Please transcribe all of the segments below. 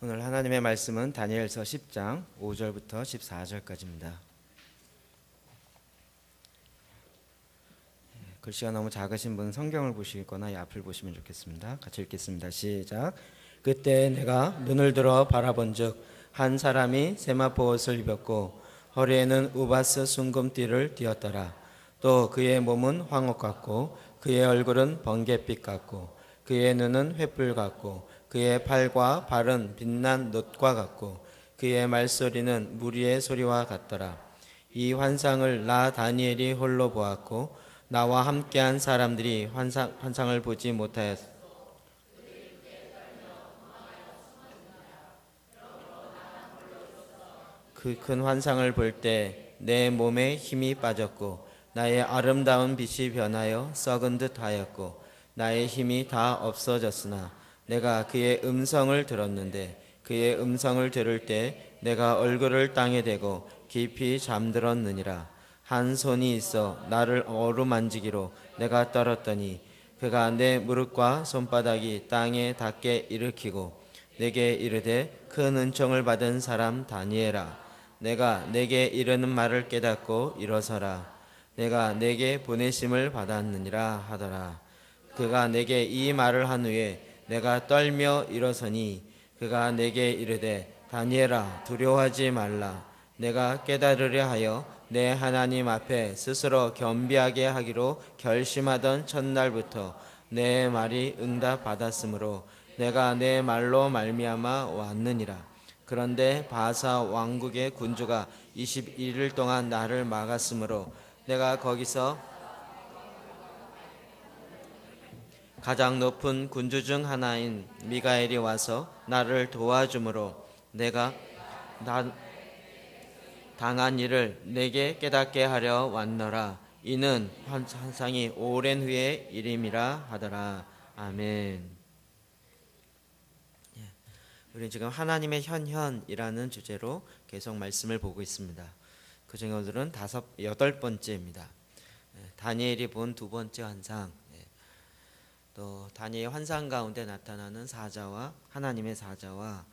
오늘 하나님의 말씀은 다니엘서 10장 5절부터 14절까지입니다. 글씨가 너무 작으신 분은 성경을 보시거나 이 앞을 보시면 좋겠습니다. 같이 읽겠습니다. 시작. 그때 내가 눈을 들어 바라본즉 한 사람이 세마포 옷을 입었고 허리에는 우바스 순금띠를 띠었더라. 또 그의 몸은 황옥 같고 그의 얼굴은 번갯빛 같고 그의 눈은 횃불 같고 그의 팔과 발은 빛난 놋과 같고 그의 말소리는 무리의 소리와 같더라. 이 환상을 나 다니엘이 홀로 보았고 나와 함께한 사람들이 환상을 보지 못하였으나 그 큰 환상을 볼 때 내 몸에 힘이 빠졌고 나의 아름다운 빛이 변하여 썩은 듯 하였고 나의 힘이 다 없어졌으나 내가 그의 음성을 들었는데 그의 음성을 들을 때 내가 얼굴을 땅에 대고 깊이 잠들었느니라. 한 손이 있어 나를 어루만지기로 내가 떨었더니 그가 내 무릎과 손바닥이 땅에 닿게 일으키고 내게 이르되 큰 은총을 받은 사람 다니엘아, 내가 내게 이르는 말을 깨닫고 일어서라. 내가 내게 보내심을 받았느니라 하더라. 그가 내게 이 말을 한 후에 내가 떨며 일어서니 그가 내게 이르되 다니엘아 두려워하지 말라. 내가 깨달으려 하여 내 하나님 앞에 스스로 겸비하게 하기로 결심하던 첫날부터 내 말이 응답받았으므로 내가 내 말로 말미암아 왔느니라. 그런데 바사 왕국의 군주가 21일 동안 나를 막았으므로 내가 거기서 가장 높은 군주 중 하나인 미가엘이 와서 나를 도와주므로 내가 당한 일을 내게 깨닫게 하려 왔노라. 이는 환상이 오랜 후의 일임이라 하더라. 아멘. 우리는 지금 하나님의 현현이라는 주제로 계속 말씀을 보고 있습니다. 그중에 오늘은 8번째입니다. 다니엘이 본 두 번째 환상, 또 다니엘 환상 가운데 나타나는 사자와 하나님의 사자와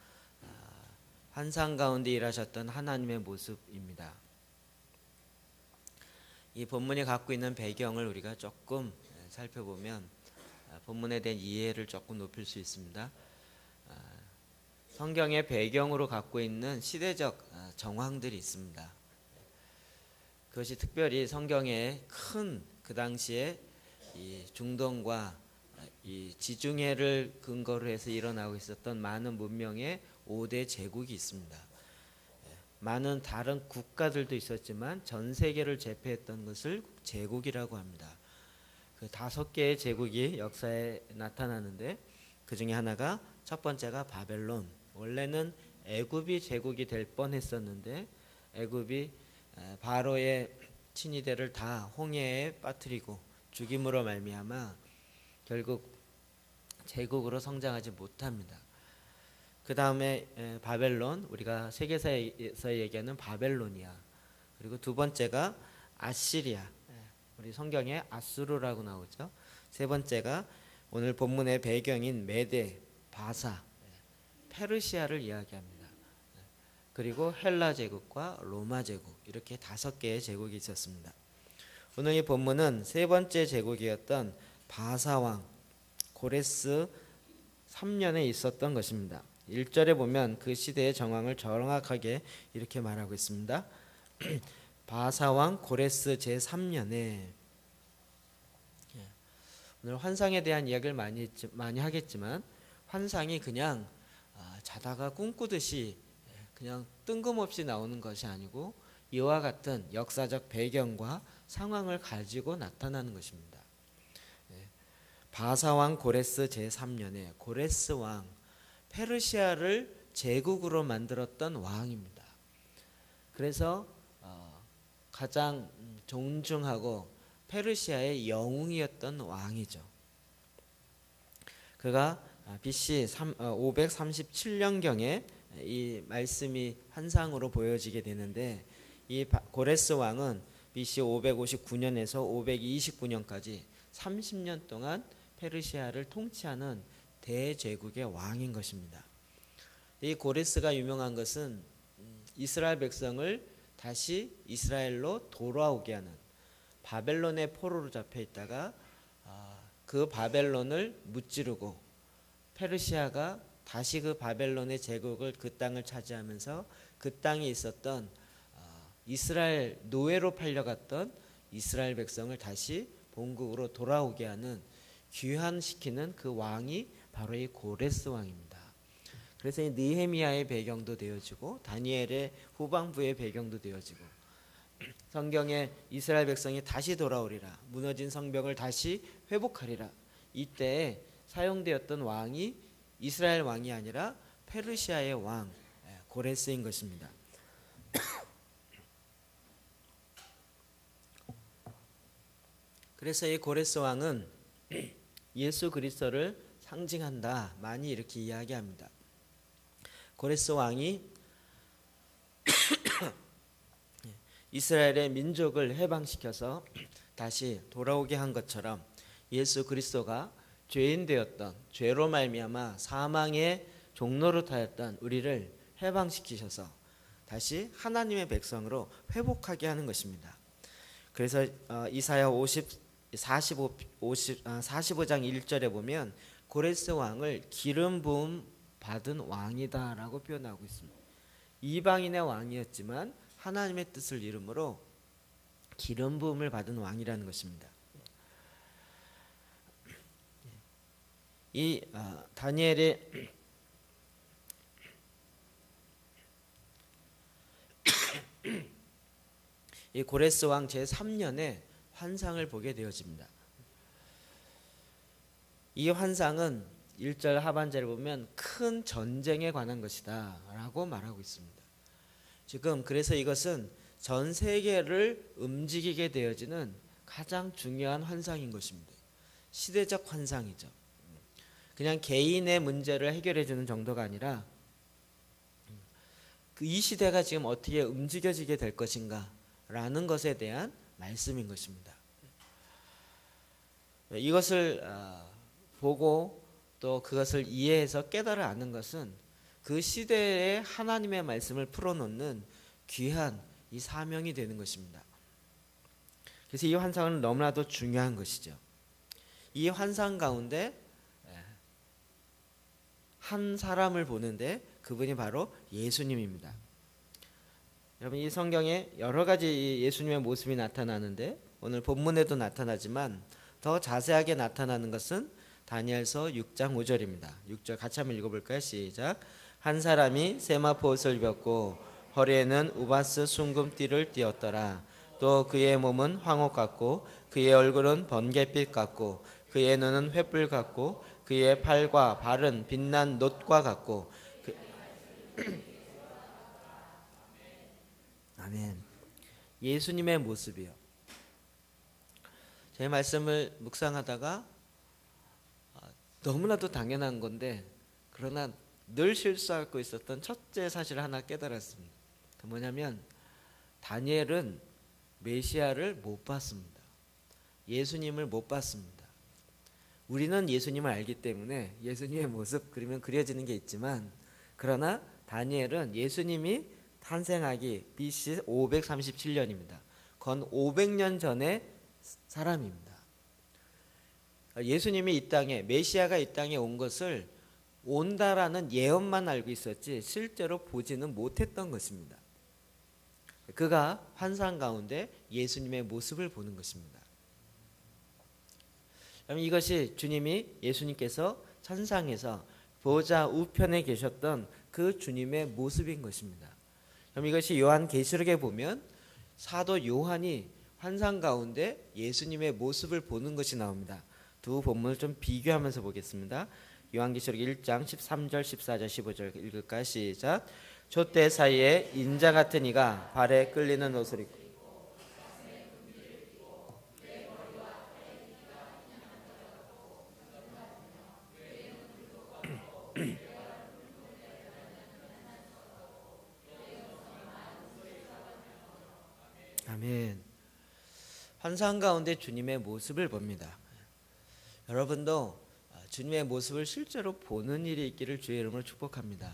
환상 가운데 일하셨던 하나님의 모습입니다. 이 본문이 갖고 있는 배경을 우리가 조금 살펴보면 본문에 대한 이해를 조금 높일 수 있습니다. 성경의 배경으로 갖고 있는 시대적 정황들이 있습니다. 그것이 특별히 성경의 큰 그 당시에 이 중동과 이 지중해를 근거로 해서 일어나고 있었던 많은 문명의 5대 제국이 있습니다. 많은 다른 국가들도 있었지만 전 세계를 제패했던 것을 제국이라고 합니다. 그 5개의 제국이 역사에 나타나는데 그 중에 하나가 첫 번째가 바벨론. 원래는 애굽이 제국이 될 뻔했었는데 애굽이 바로의 친위대를 다 홍해에 빠뜨리고 죽임으로 말미암아 결국 제국으로 성장하지 못합니다. 그 다음에 바벨론, 우리가 세계사에서 얘기하는 바벨로니아. 그리고 두 번째가 아시리아, 우리 성경에 아수르라고 나오죠. 세 번째가 오늘 본문의 배경인 메데, 바사, 페르시아를 이야기합니다. 그리고 헬라 제국과 로마 제국, 이렇게 5개의 제국이 있었습니다. 오늘 이 본문은 세 번째 제국이었던 바사왕 고레스 3년에 있었던 것입니다. 1절에 보면 그 시대의 정황을 정확하게 이렇게 말하고 있습니다. 바사왕 고레스 제3년에, 오늘 환상에 대한 이야기를 많이 하겠지만 환상이 그냥 자다가 꿈꾸듯이 그냥 뜬금없이 나오는 것이 아니고 이와 같은 역사적 배경과 상황을 가지고 나타나는 것입니다. 바사왕 고레스 제3년에 고레스 왕, 페르시아를 제국으로 만들었던 왕입니다. 그래서 가장 존중하고 페르시아의 영웅이었던 왕이죠. 그가 BC 537년경에 이 말씀이 환상으로 보여지게 되는데 이 고레스 왕은 BC 559년에서 529년까지 30년 동안 페르시아를 통치하는 대제국의 왕인 것입니다. 이 고레스가 유명한 것은 이스라엘 백성을 다시 이스라엘로 돌아오게 하는, 바벨론의 포로로 잡혀 있다가 그 바벨론을 무찌르고 페르시아가 다시 그 바벨론의 제국을 그 땅을 차지하면서 그 땅에 있었던 이스라엘 노예로 팔려갔던 이스라엘 백성을 다시 본국으로 돌아오게 하는, 귀환시키는 그 왕이 바로 이 고레스 왕입니다. 그래서 이 느헤미야의 배경도 되어지고 다니엘의 후반부의 배경도 되어지고, 성경에 이스라엘 백성이 다시 돌아오리라, 무너진 성벽을 다시 회복하리라, 이때 사용되었던 왕이 이스라엘 왕이 아니라 페르시아의 왕 고레스인 것입니다. 그래서 이 고레스 왕은 예수 그리스도를 상징한다, 많이 이렇게 이야기합니다. 고레스 왕이 이스라엘의 민족을 해방시켜서 다시 돌아오게 한 것처럼 예수 그리스도가 죄인 되었던, 죄로 말미암아 사망의 종로로 타였던 우리를 해방시키셔서 다시 하나님의 백성으로 회복하게 하는 것입니다. 그래서 이사야 45장 1절에 보면 고레스 왕을 기름 부음 받은 왕이다라고 표현하고 있습니다. 이방인의 왕이었지만 하나님의 뜻을 이름으로 기름 부음을 받은 왕이라는 것입니다. 이 다니엘의 이 고레스 왕 제3년에 환상을 보게 되어집니다. 이 환상은 1절 하반절에 보면 큰 전쟁에 관한 것이다 라고 말하고 있습니다. 지금 그래서 이것은 전 세계를 움직이게 되어지는 가장 중요한 환상인 것입니다. 시대적 환상이죠. 그냥 개인의 문제를 해결해 주는 정도가 아니라 이 시대가 지금 어떻게 움직여지게 될 것인가 라는 것에 대한 말씀인 것입니다. 이것을 보고 또 그것을 이해해서 깨달아 아는 것은 그 시대에 하나님의 말씀을 풀어놓는 귀한 이 사명이 되는 것입니다. 그래서 이 환상은 너무나도 중요한 것이죠. 이 환상 가운데 한 사람을 보는데 그분이 바로 예수님입니다. 여러분, 이 성경에 여러 가지 예수님의 모습이 나타나는데 오늘 본문에도 나타나지만 더 자세하게 나타나는 것은 다니엘서 6장 5절입니다. 6절 같이 한번 읽어볼까요? 시작. 한 사람이 세마포 옷을 입었고 허리에는 우바스 순금띠를 띠었더라. 또 그의 몸은 황옥 같고 그의 얼굴은 번갯빛 같고 그의 눈은 횃불 같고 그의 팔과 발은 빛난 놋과 같고 아멘. 예수님의 모습이요. 제 말씀을 묵상하다가 너무나도 당연한 건데 그러나 늘 실수하고 있었던 첫째 사실을 하나 깨달았습니다. 그 뭐냐면 다니엘은 메시아를 못 봤습니다. 예수님을 못 봤습니다. 우리는 예수님을 알기 때문에 예수님의 모습 그리면 그려지는 게 있지만, 그러나 다니엘은 예수님이 탄생하기 BC 537년입니다. 건 500년 전의 사람입니다. 예수님이 이 땅에, 메시아가 이 땅에 온 것을 온다라는 예언만 알고 있었지 실제로 보지는 못했던 것입니다. 그가 환상 가운데 예수님의 모습을 보는 것입니다. 이것이 주님이, 예수님께서 천상에서 보좌 우편에 계셨던 그 주님의 모습인 것입니다. 이것이 요한계시록에 보면 사도 요한이 환상 가운데 예수님의 모습을 보는 것이 나옵니다. 두 본문을 좀 비교하면서 보겠습니다. 요한계시록 1장 13절 14절 15절 읽을까요? 시작. 촛대 사이에 인자 같은 이가 발에 끌리는 옷을 입고 아멘. 환상 가운데 주님의 모습을 봅니다. 여러분도 주님의 모습을 실제로 보는 일이 있기를 주의 이름으로 축복합니다.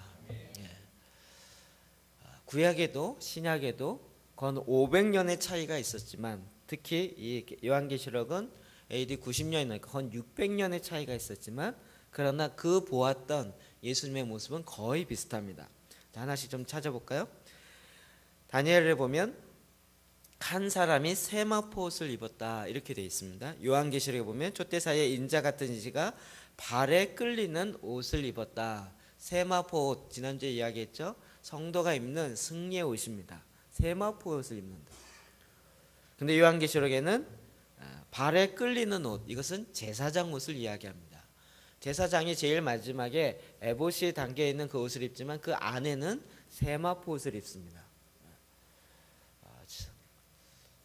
구약에도 신약에도 건 500년의 차이가 있었지만 특히 이 요한계시록은 AD 90년이나 건 600년의 차이가 있었지만 그러나 그 보았던 예수님의 모습은 거의 비슷합니다. 하나씩 좀 찾아볼까요? 다니엘을 보면 한 사람이 세마포 옷을 입었다 이렇게 되어 있습니다. 요한계시록에 보면 촛대사의 인자 같은 이가 발에 끌리는 옷을 입었다. 세마포 옷, 지난주에 이야기했죠. 성도가 입는 승리의 옷입니다. 세마포 옷을 입는다. 근데 요한계시록에는 발에 끌리는 옷, 이것은 제사장 옷을 이야기합니다. 제사장이 제일 마지막에 에봇이 담겨 있는 그 옷을 입지만 그 안에는 세마포 옷을 입습니다.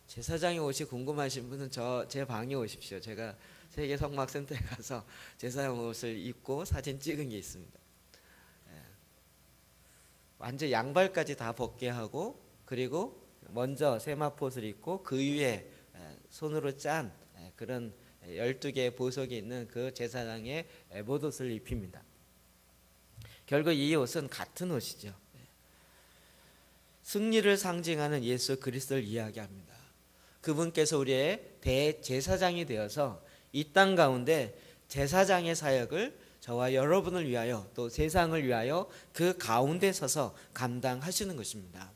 제사장의 옷이 궁금하신 분은 제 방에 오십시오. 제가 세계 성막센터에 가서 제사장 옷을 입고 사진 찍은 게 있습니다. 완전 양발까지 다 벗게 하고 그리고 먼저 세마포 옷을 입고 그 위에 손으로 짠 그런 12개의 보석이 있는 그 제사장의 에봇 옷을 입힙니다. 결국 이 옷은 같은 옷이죠. 승리를 상징하는 예수 그리스도를 이야기합니다. 그분께서 우리의 대제사장이 되어서 이 땅 가운데 제사장의 사역을 저와 여러분을 위하여 또 세상을 위하여 그 가운데 서서 감당하시는 것입니다.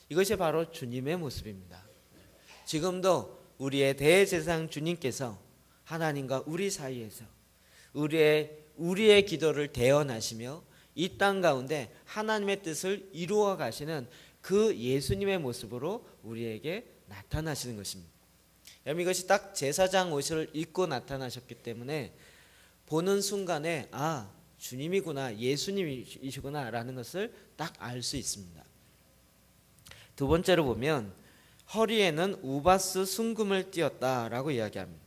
이것이 바로 주님의 모습입니다. 지금도 우리의 대제사장 주님께서 하나님과 우리 사이에서 우리의 기도를 대언하시며 이 땅 가운데 하나님의 뜻을 이루어 가시는 그 예수님의 모습으로 우리에게 나타나시는 것입니다. 이것이 딱 제사장 옷을 입고 나타나셨기 때문에 보는 순간에 주님이구나, 예수님이시구나 라는 것을 딱 알 수 있습니다. 두 번째로 보면 허리에는 우바스 순금을 띠었다라고 이야기합니다.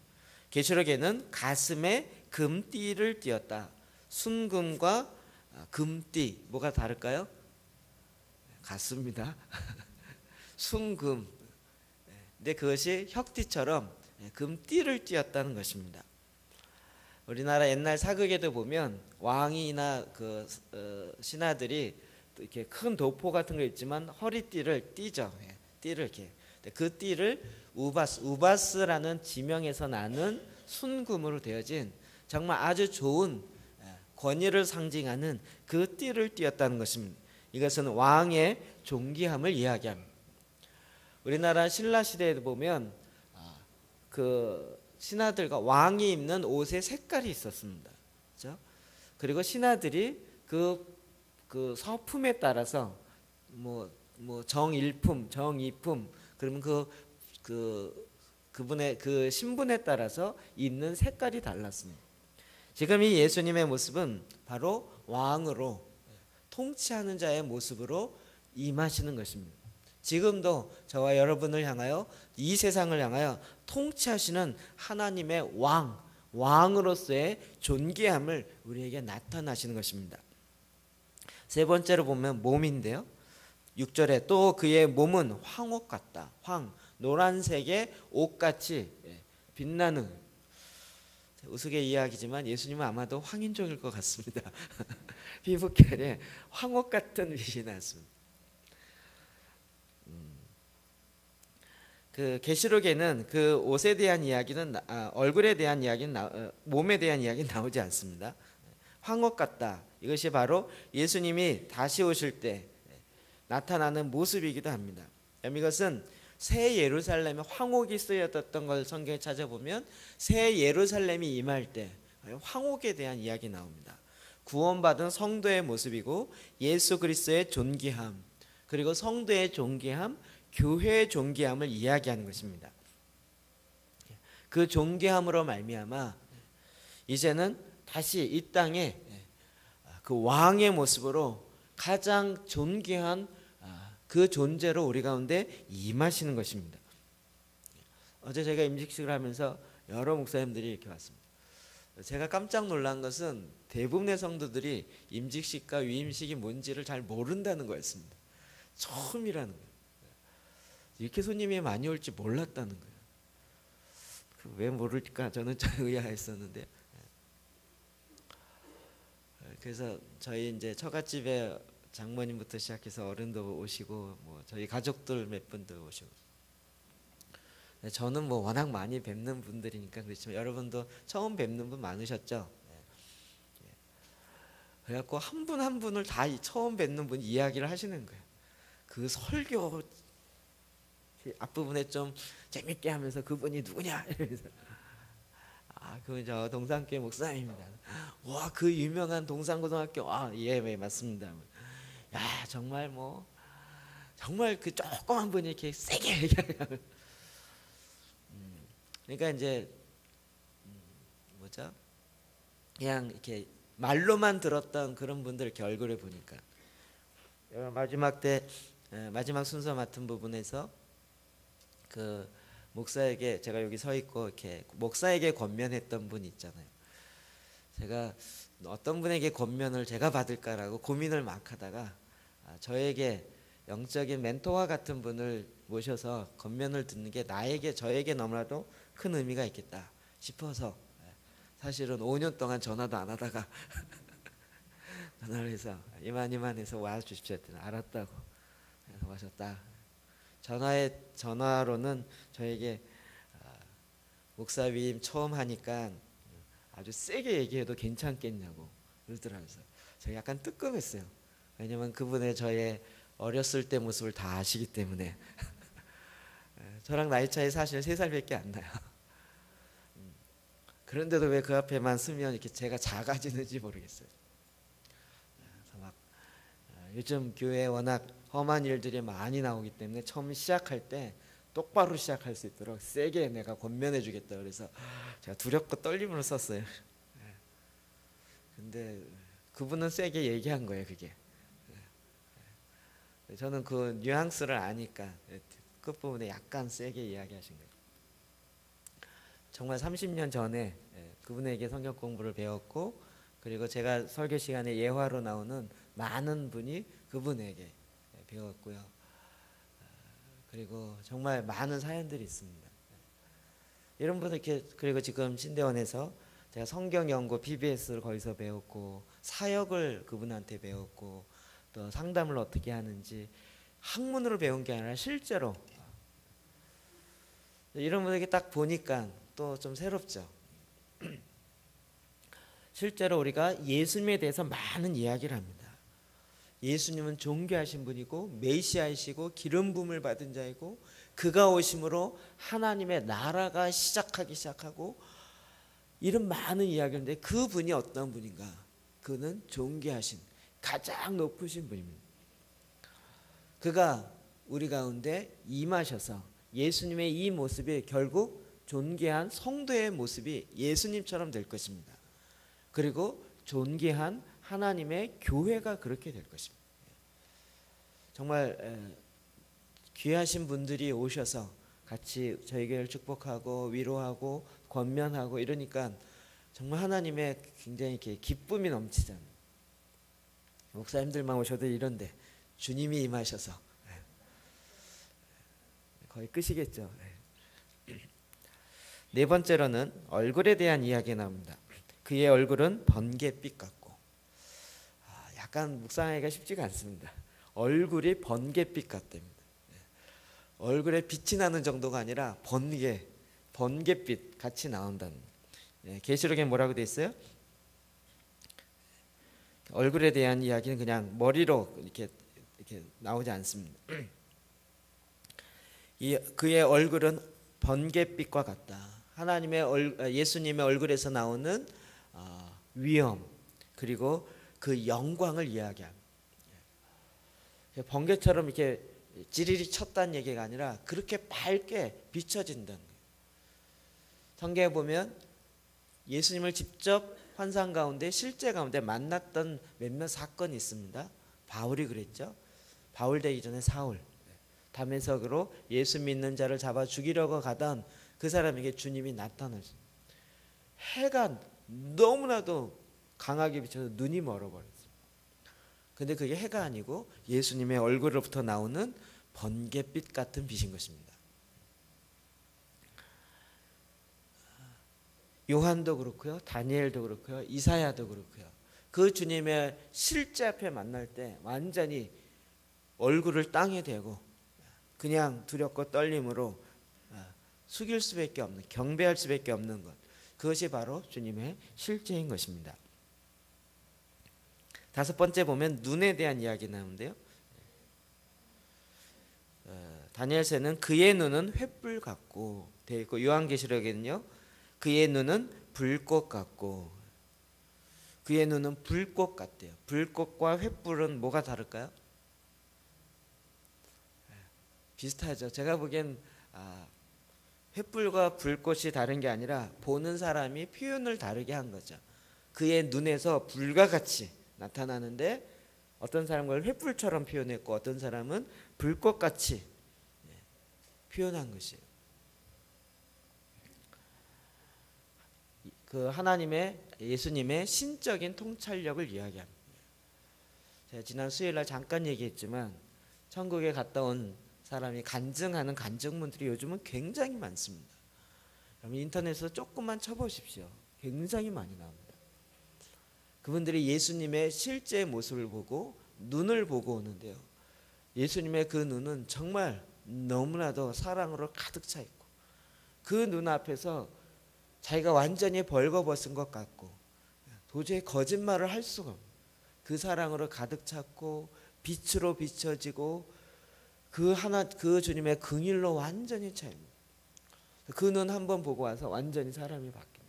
계시록에는 가슴에 금띠를 띠었다. 순금과 금띠 뭐가 다를까요? 같습니다. 순금. 근데 그것이 혁띠처럼 금띠를 띠었다는 것입니다. 우리나라 옛날 사극에도 보면 왕이나 신하들이 이렇게 큰 도포 같은 거 있지만 허리띠를 띠죠. 띠를 이렇게. 그 띠를 우바스라는 지명에서 나는 순금으로 되어진 정말 아주 좋은 권위를 상징하는 그 띠를 띠었다는 것입니다. 이것은 왕의 존귀함을 이야기합니다. 우리나라 신라 시대에도 보면 그 신하들과 왕이 입는 옷의 색깔이 있었습니다. 그렇죠? 그리고 신하들이 그 서품에 따라서 뭐 정일품, 정이품 그러면 그분의 그 신분에 따라서 입는 색깔이 달랐습니다. 지금 이 예수님의 모습은 바로 왕으로 통치하는 자의 모습으로 임하시는 것입니다. 지금도 저와 여러분을 향하여 이 세상을 향하여 통치하시는 하나님의 왕으로서의 존귀함을 우리에게 나타나시는 것입니다. 세 번째로 보면 몸인데요. 6절에 또 그의 몸은 황옥 같다. 노란색의 옷같이 빛나는, 우스개 이야기지만 예수님은 아마도 황인종일 것 같습니다. 피부결에 황옥 같은 빛이 났습니다. 그 계시록에는 그 옷에 대한 이야기는 얼굴에 대한 이야기는 몸에 대한 이야기는 나오지 않습니다. 황옥 같다. 이것이 바로 예수님이 다시 오실 때 나타나는 모습이기도 합니다. 이것은 새 예루살렘에 황옥이 쓰여졌던 걸 성경에 찾아보면 새 예루살렘이 임할 때 황옥에 대한 이야기 나옵니다. 구원받은 성도의 모습이고 예수 그리스도의 존귀함, 그리고 성도의 존귀함, 교회의 존귀함을 이야기하는 것입니다. 그 존귀함으로 말미암아 이제는 다시 이 땅에 그 왕의 모습으로 가장 존귀한 그 존재로 우리 가운데 임하시는 것입니다. 어제 제가 임직식을 하면서 여러 목사님들이 이렇게 왔습니다. 제가 깜짝 놀란 것은 대부분의 성도들이 임직식과 위임식이 뭔지를 잘 모른다는 거였습니다. 처음이라는 거예요. 이렇게 손님이 많이 올지 몰랐다는 거예요. 왜 모를까 저는 좀 의아했었는데, 그래서 저희 이제 처갓집에 장모님부터 시작해서 어른도 오시고 뭐 저희 가족들 몇 분도 오시고. 저는 뭐 워낙 많이 뵙는 분들이니까 그렇지만 여러분도 처음 뵙는 분 많으셨죠? 그래갖고 한 분 한 분을 다 처음 뵙는 분 이야기를 하시는 거예요. 그 설교 앞부분에 좀 재밌게 하면서 그분이 누구냐 이러면서 그 저 동산교회 목사님입니다. 와, 그 유명한 동산고등학교 예, 맞습니다. 야, 정말 뭐 정말 그 조그만 분이 이렇게 세게 얘기하면 그러니까 이제 뭐죠? 그냥 이렇게 말로만 들었던 그런 분들 이렇게 얼굴을 보니까 마지막 순서 맡은 부분에서 그 목사에게 제가 여기 서 있고 이렇게 목사에게 권면했던 분 있잖아요. 제가 어떤 분에게 권면을 제가 받을까라고 고민을 막 하다가 저에게 영적인 멘토와 같은 분을 모셔서 권면을 듣는 게 저에게 너무나도 큰 의미가 있겠다 싶어서 사실은 5년 동안 전화도 안 하다가 전화를 해서 이만 해서 와 주십시오 했더니 알았다고 해서 와셨다. 전화로는 저에게 목사 위임 처음 하니까 아주 세게 얘기해도 괜찮겠냐고 그러더라고요. 제가 약간 뜨끔했어요. 왜냐면 그분의 저의 어렸을 때 모습을 다 아시기 때문에 저랑 나이 차이 사실 3살밖에 안 나요. 그런데도 왜 그 앞에만 서면 이렇게 제가 작아지는지 모르겠어요. 그래서 막 요즘 교회에 워낙 험한 일들이 많이 나오기 때문에 처음 시작할 때 똑바로 시작할 수 있도록 세게 내가 권면해 주겠다 그래서 제가 두렵고 떨림으로 썼어요. 근데 그분은 세게 얘기한 거예요. 그게 저는 그 뉘앙스를 아니까 끝부분에 약간 세게 이야기하신 거예요. 정말 30년 전에 그분에게 성경 공부를 배웠고 그리고 제가 설교 시간에 예화로 나오는 많은 분이 그분에게 배웠고요. 그리고 정말 많은 사연들이 있습니다. 이런 분들 이렇게 그리고 지금 신대원에서 제가 성경 연구 PBS를 거기서 배웠고 사역을 그분한테 배웠고 또 상담을 어떻게 하는지 학문으로 배운 게 아니라 실제로 이런 분에게 딱 보니까 또 좀 새롭죠. 실제로 우리가 예수님에 대해서 많은 이야기를 합니다. 예수님은 존귀하신 분이고 메시아이시고 기름 부음을 받은 자이고 그가 오심으로 하나님의 나라가 시작하고 이런 많은 이야기인데 그분이 어떤 분인가? 그는 존귀하신 가장 높으신 분입니다. 그가 우리 가운데 임하셔서 예수님의 이 모습이 결국 존귀한 성도의 모습이 예수님처럼 될 것입니다. 그리고 존귀한 하나님의 교회가 그렇게 될 것입니다. 정말 귀하신 분들이 오셔서 같이 저희 교회를 축복하고 위로하고 권면하고 이러니까 정말 하나님의 굉장히 이렇게 기쁨이 넘치잖아요. 목사님들만 오셔도 이런데 주님이 임하셔서 거의 끝이겠죠. 네 번째로는 얼굴에 대한 이야기 나옵니다. 그의 얼굴은 번갯빛 같고 약간 묵상하기가 쉽지가 않습니다. 얼굴이 번갯빛 같답니다. 얼굴에 빛이 나는 정도가 아니라 번갯빛 같이 나온다는. 계시록에 뭐라고 돼 있어요? 얼굴에 대한 이야기는 그냥 머리로 이렇게 나오지 않습니다. 그의 얼굴은 번갯빛과 같다. 예수님의 얼굴에서 나오는 위엄 그리고 그 영광을 이야기합니다. 번개처럼 이렇게 지리리 쳤다는 얘기가 아니라 그렇게 밝게 비춰진다는 거예요. 성경에 보면 예수님을 직접 환상 가운데 실제 가운데 만났던 몇몇 사건이 있습니다. 바울이 그랬죠. 바울 되기 전에 사울 담에석으로 예수 믿는 자를 잡아 죽이려고 가던 그 사람에게 주님이 나타나셨어요. 해가 너무나도 강하게 비쳐서 눈이 멀어버렸어요. 근데 그게 해가 아니고 예수님의 얼굴로부터 나오는 번갯빛 같은 빛인 것입니다. 요한도 그렇고요, 다니엘도 그렇고요, 이사야도 그렇고요. 그 주님의 실제 앞에 만날 때 완전히 얼굴을 땅에 대고 그냥 두렵고 떨림으로 숙일 수밖에 없는, 경배할 수밖에 없는 것, 그것이 바로 주님의 실제인 것입니다. 다섯 번째 보면 눈에 대한 이야기 나오는데요. 다니엘서는 그의 눈은 횃불 같고 되어 있고, 요한계시록에는요 그의 눈은 불꽃 같고, 그의 눈은 불꽃 같대요. 불꽃과 횃불은 뭐가 다를까요? 비슷하죠. 제가 보기엔 횃불과 불꽃이 다른 게 아니라 보는 사람이 표현을 다르게 한 거죠. 그의 눈에서 불과 같이 나타나는데 어떤 사람은 횃불처럼 표현했고 어떤 사람은 불꽃같이 표현한 것이에요. 그 하나님의, 예수님의 신적인 통찰력을 이야기합니다. 제가 지난 수요일날 잠깐 얘기했지만 천국에 갔다 온 사람이 간증하는 간증문들이 요즘은 굉장히 많습니다. 여러분 인터넷에서 조금만 쳐보십시오. 굉장히 많이 나옵니다. 그분들이 예수님의 실제 모습을 보고 눈을 보고 오는데요. 예수님의 그 눈은 정말 너무나도 사랑으로 가득 차 있고 그 눈 앞에서 자기가 완전히 벌거벗은 것 같고 도저히 거짓말을 할 수가 없는 그 사랑으로 가득 찼고 빛으로 비춰지고 그 주님의 긍휼로 완전히 차 있는 그 눈 한번 보고 와서 완전히 사람이 바뀝니다.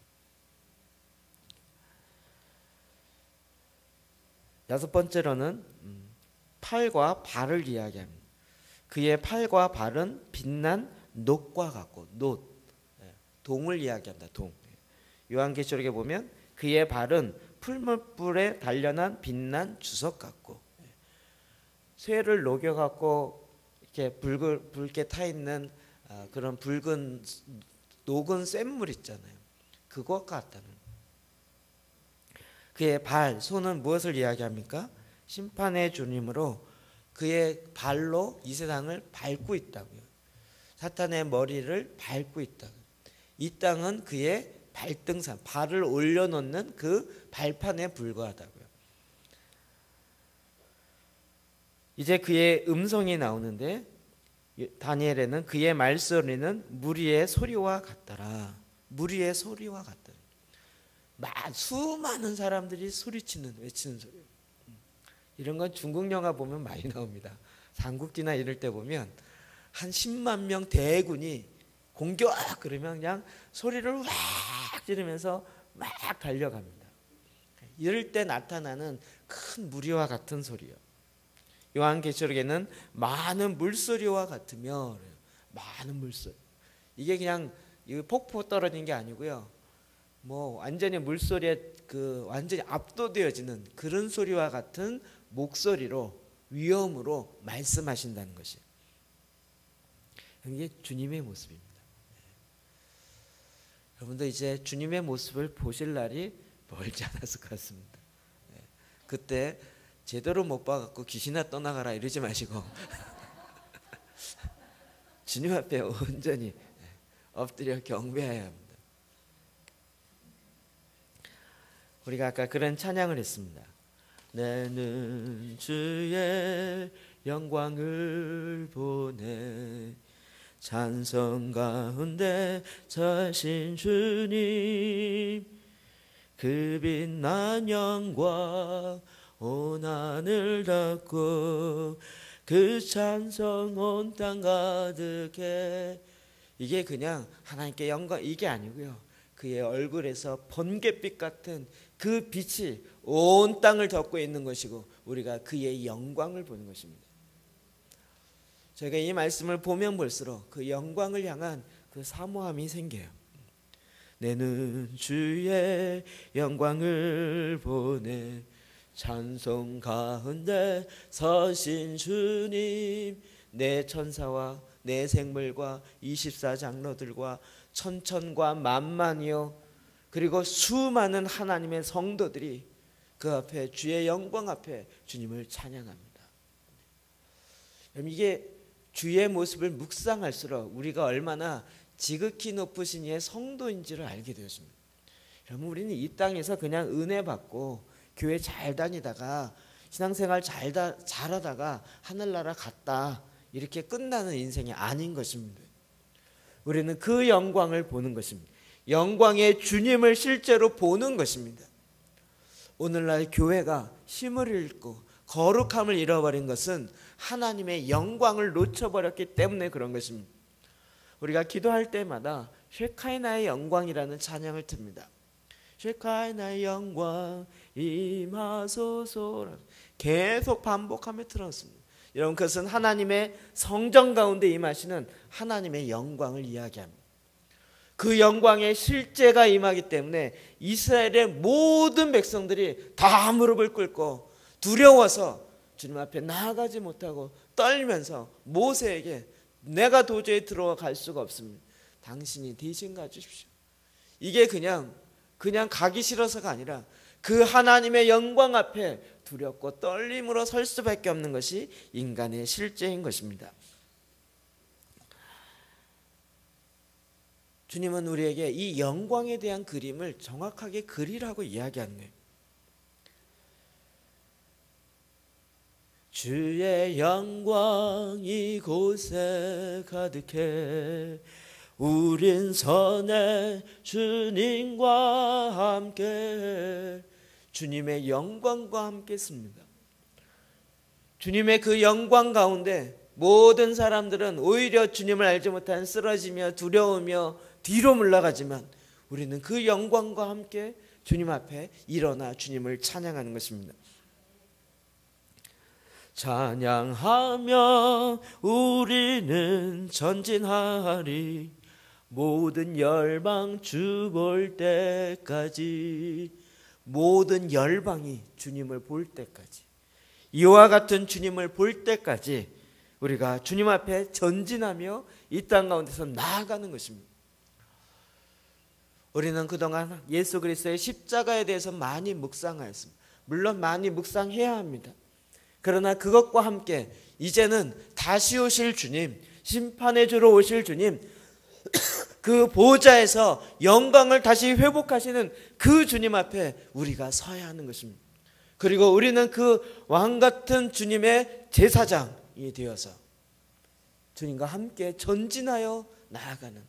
여섯 번째로는 팔과 발을 이야기합니다. 그의 팔과 발은 빛난 놋과 같고, 놋, 동을 이야기한다. 동. 요한계시록에 보면 그의 발은 풀무불에 단련한 빛난 주석 같고, 쇠를 녹여갖고 이렇게 붉게 타 있는 그런 붉은 녹은 쇳물 있잖아요. 그것 같다는. 그의 발, 손은 무엇을 이야기합니까? 심판의 주님으로 그의 발로 이 세상을 밟고 있다고요. 사탄의 머리를 밟고 있다. 이 땅은 그의 발등상, 발을 올려놓는 그 발판에 불과하다고요. 이제 그의 음성이 나오는데 다니엘에는 그의 말소리는 무리의 소리와 같더라. 무리의 소리와 같더라. 수많은 사람들이 소리치는, 외치는 소리. 이런 건 중국 영화 보면 많이 나옵니다. 삼국지나 이럴 때 보면 한 10만 명 대군이 공격 그러면 그냥 소리를 확 지르면서 막 달려갑니다. 이럴 때 나타나는 큰 무리와 같은 소리요. 요한계시록에는 많은 물소리와 같으며, 많은 물소리. 이게 그냥 폭포 떨어진 게 아니고요. 뭐 완전히 물소리에 완전히 압도되어지는 그런 소리와 같은 목소리로, 위엄으로 말씀하신다는 것이. 이게 주님의 모습입니다. 여러분도 이제 주님의 모습을 보실 날이 멀지 않았을 것 같습니다. 그때 제대로 못 봐갖고 귀신아 떠나가라 이러지 마시고 주님 앞에 온전히 엎드려 경배해야 합니다. 우리가 아까 그런 찬양을 했습니다. 내는 주의 영광을 보네, 찬송 가운데 서신 주님, 그 빛난 영광 온 하늘 덮고 그 찬송 온 땅 가득해. 이게 그냥 하나님께 영광 이게 아니고요. 그의 얼굴에서 번갯빛 같은 그 빛이 온 땅을 덮고 있는 것이고 우리가 그의 영광을 보는 것입니다. 저희가 이 말씀을 보면 볼수록 그 영광을 향한 그 사모함이 생겨요. 내는 주의 영광을 보네, 찬송 가운데 서신 주님, 내 천사와 내 생물과 24장로들과 천천과 만만이요 그리고 수많은 하나님의 성도들이 그 앞에 주의 영광 앞에 주님을 찬양합니다. 이게 주의 모습을 묵상할수록 우리가 얼마나 지극히 높으신 이의 성도인지를 알게 되었습니다. 여러분 우리는 이 땅에서 그냥 은혜 받고 교회 잘 다니다가 신앙생활 잘하다가 하늘나라 갔다 이렇게 끝나는 인생이 아닌 것입니다. 우리는 그 영광을 보는 것입니다. 영광의 주님을 실제로 보는 것입니다. 오늘날 교회가 힘을 잃고 거룩함을 잃어버린 것은 하나님의 영광을 놓쳐버렸기 때문에 그런 것입니다. 우리가 기도할 때마다 쉐카이나의 영광이라는 찬양을 듭니다. 쉐카이나의 영광 임하소서 계속 반복하며 들었습니다. 여러분, 그것은 하나님의 성전 가운데 임하시는 하나님의 영광을 이야기합니다. 그 영광의 실제가 임하기 때문에 이스라엘의 모든 백성들이 다 무릎을 꿇고 두려워서 주님 앞에 나아가지 못하고 떨면서 모세에게 내가 도저히 들어갈 수가 없습니다. 당신이 대신 가주십시오. 이게 그냥 가기 싫어서가 아니라 그 하나님의 영광 앞에 두렵고 떨림으로 설 수밖에 없는 것이 인간의 실제인 것입니다. 주님은 우리에게 이 영광에 대한 그림을 정확하게 그리라고 이야기하는 거예요. 주의 영광이 이곳에 가득해 우린 선해 주님과 함께. 주님의 영광과 함께 있습니다. 주님의 그 영광 가운데 모든 사람들은 오히려 주님을 알지 못한 쓰러지며 두려우며 뒤로 물러가지만 우리는 그 영광과 함께 주님 앞에 일어나 주님을 찬양하는 것입니다. 찬양하며 우리는 전진하리 모든 열방 주 볼 때까지. 모든 열방이 주님을 볼 때까지, 이와 같은 주님을 볼 때까지 우리가 주님 앞에 전진하며 이 땅 가운데서 나아가는 것입니다. 우리는 그동안 예수 그리스도의 십자가에 대해서 많이 묵상하였습니다. 물론 많이 묵상해야 합니다. 그러나 그것과 함께 이제는 다시 오실 주님, 심판의 주로 오실 주님, 그 보좌에서 영광을 다시 회복하시는 그 주님 앞에 우리가 서야 하는 것입니다. 그리고 우리는 그 왕같은 주님의 제사장이 되어서 주님과 함께 전진하여 나아가는,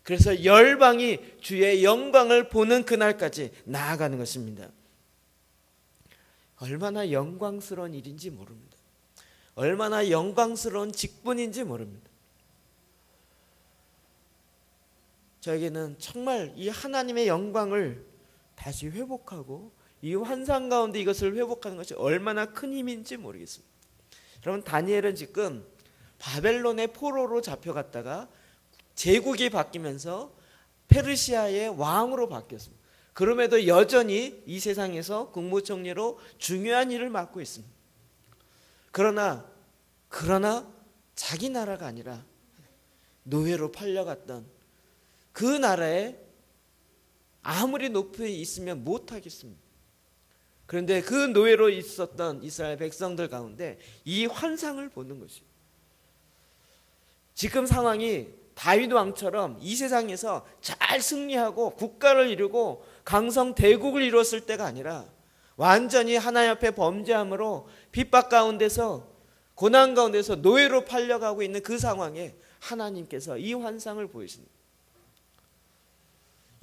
그래서 열방이 주의 영광을 보는 그날까지 나아가는 것입니다. 얼마나 영광스러운 일인지 모릅니다. 얼마나 영광스러운 직분인지 모릅니다. 저에게는 정말 이 하나님의 영광을 다시 회복하고 이 환상 가운데 이것을 회복하는 것이 얼마나 큰 힘인지 모르겠습니다. 여러분, 다니엘은 지금 바벨론의 포로로 잡혀갔다가 제국이 바뀌면서 페르시아의 왕으로 바뀌었습니다. 그럼에도 여전히 이 세상에서 국무총리로 중요한 일을 맡고 있습니다. 그러나 자기 나라가 아니라 노예로 팔려갔던 그 나라에 아무리 높이 있으면 못하겠습니다. 그런데 그 노예로 있었던 이스라엘 백성들 가운데 이 환상을 보는 것이에요. 지금 상황이 다윗 왕처럼 이 세상에서 잘 승리하고 국가를 이루고 강성 대국을 이루었을 때가 아니라 완전히 하나님 앞에 범죄함으로 핍박 가운데서 고난 가운데서 노예로 팔려가고 있는 그 상황에 하나님께서 이 환상을 보이십니다.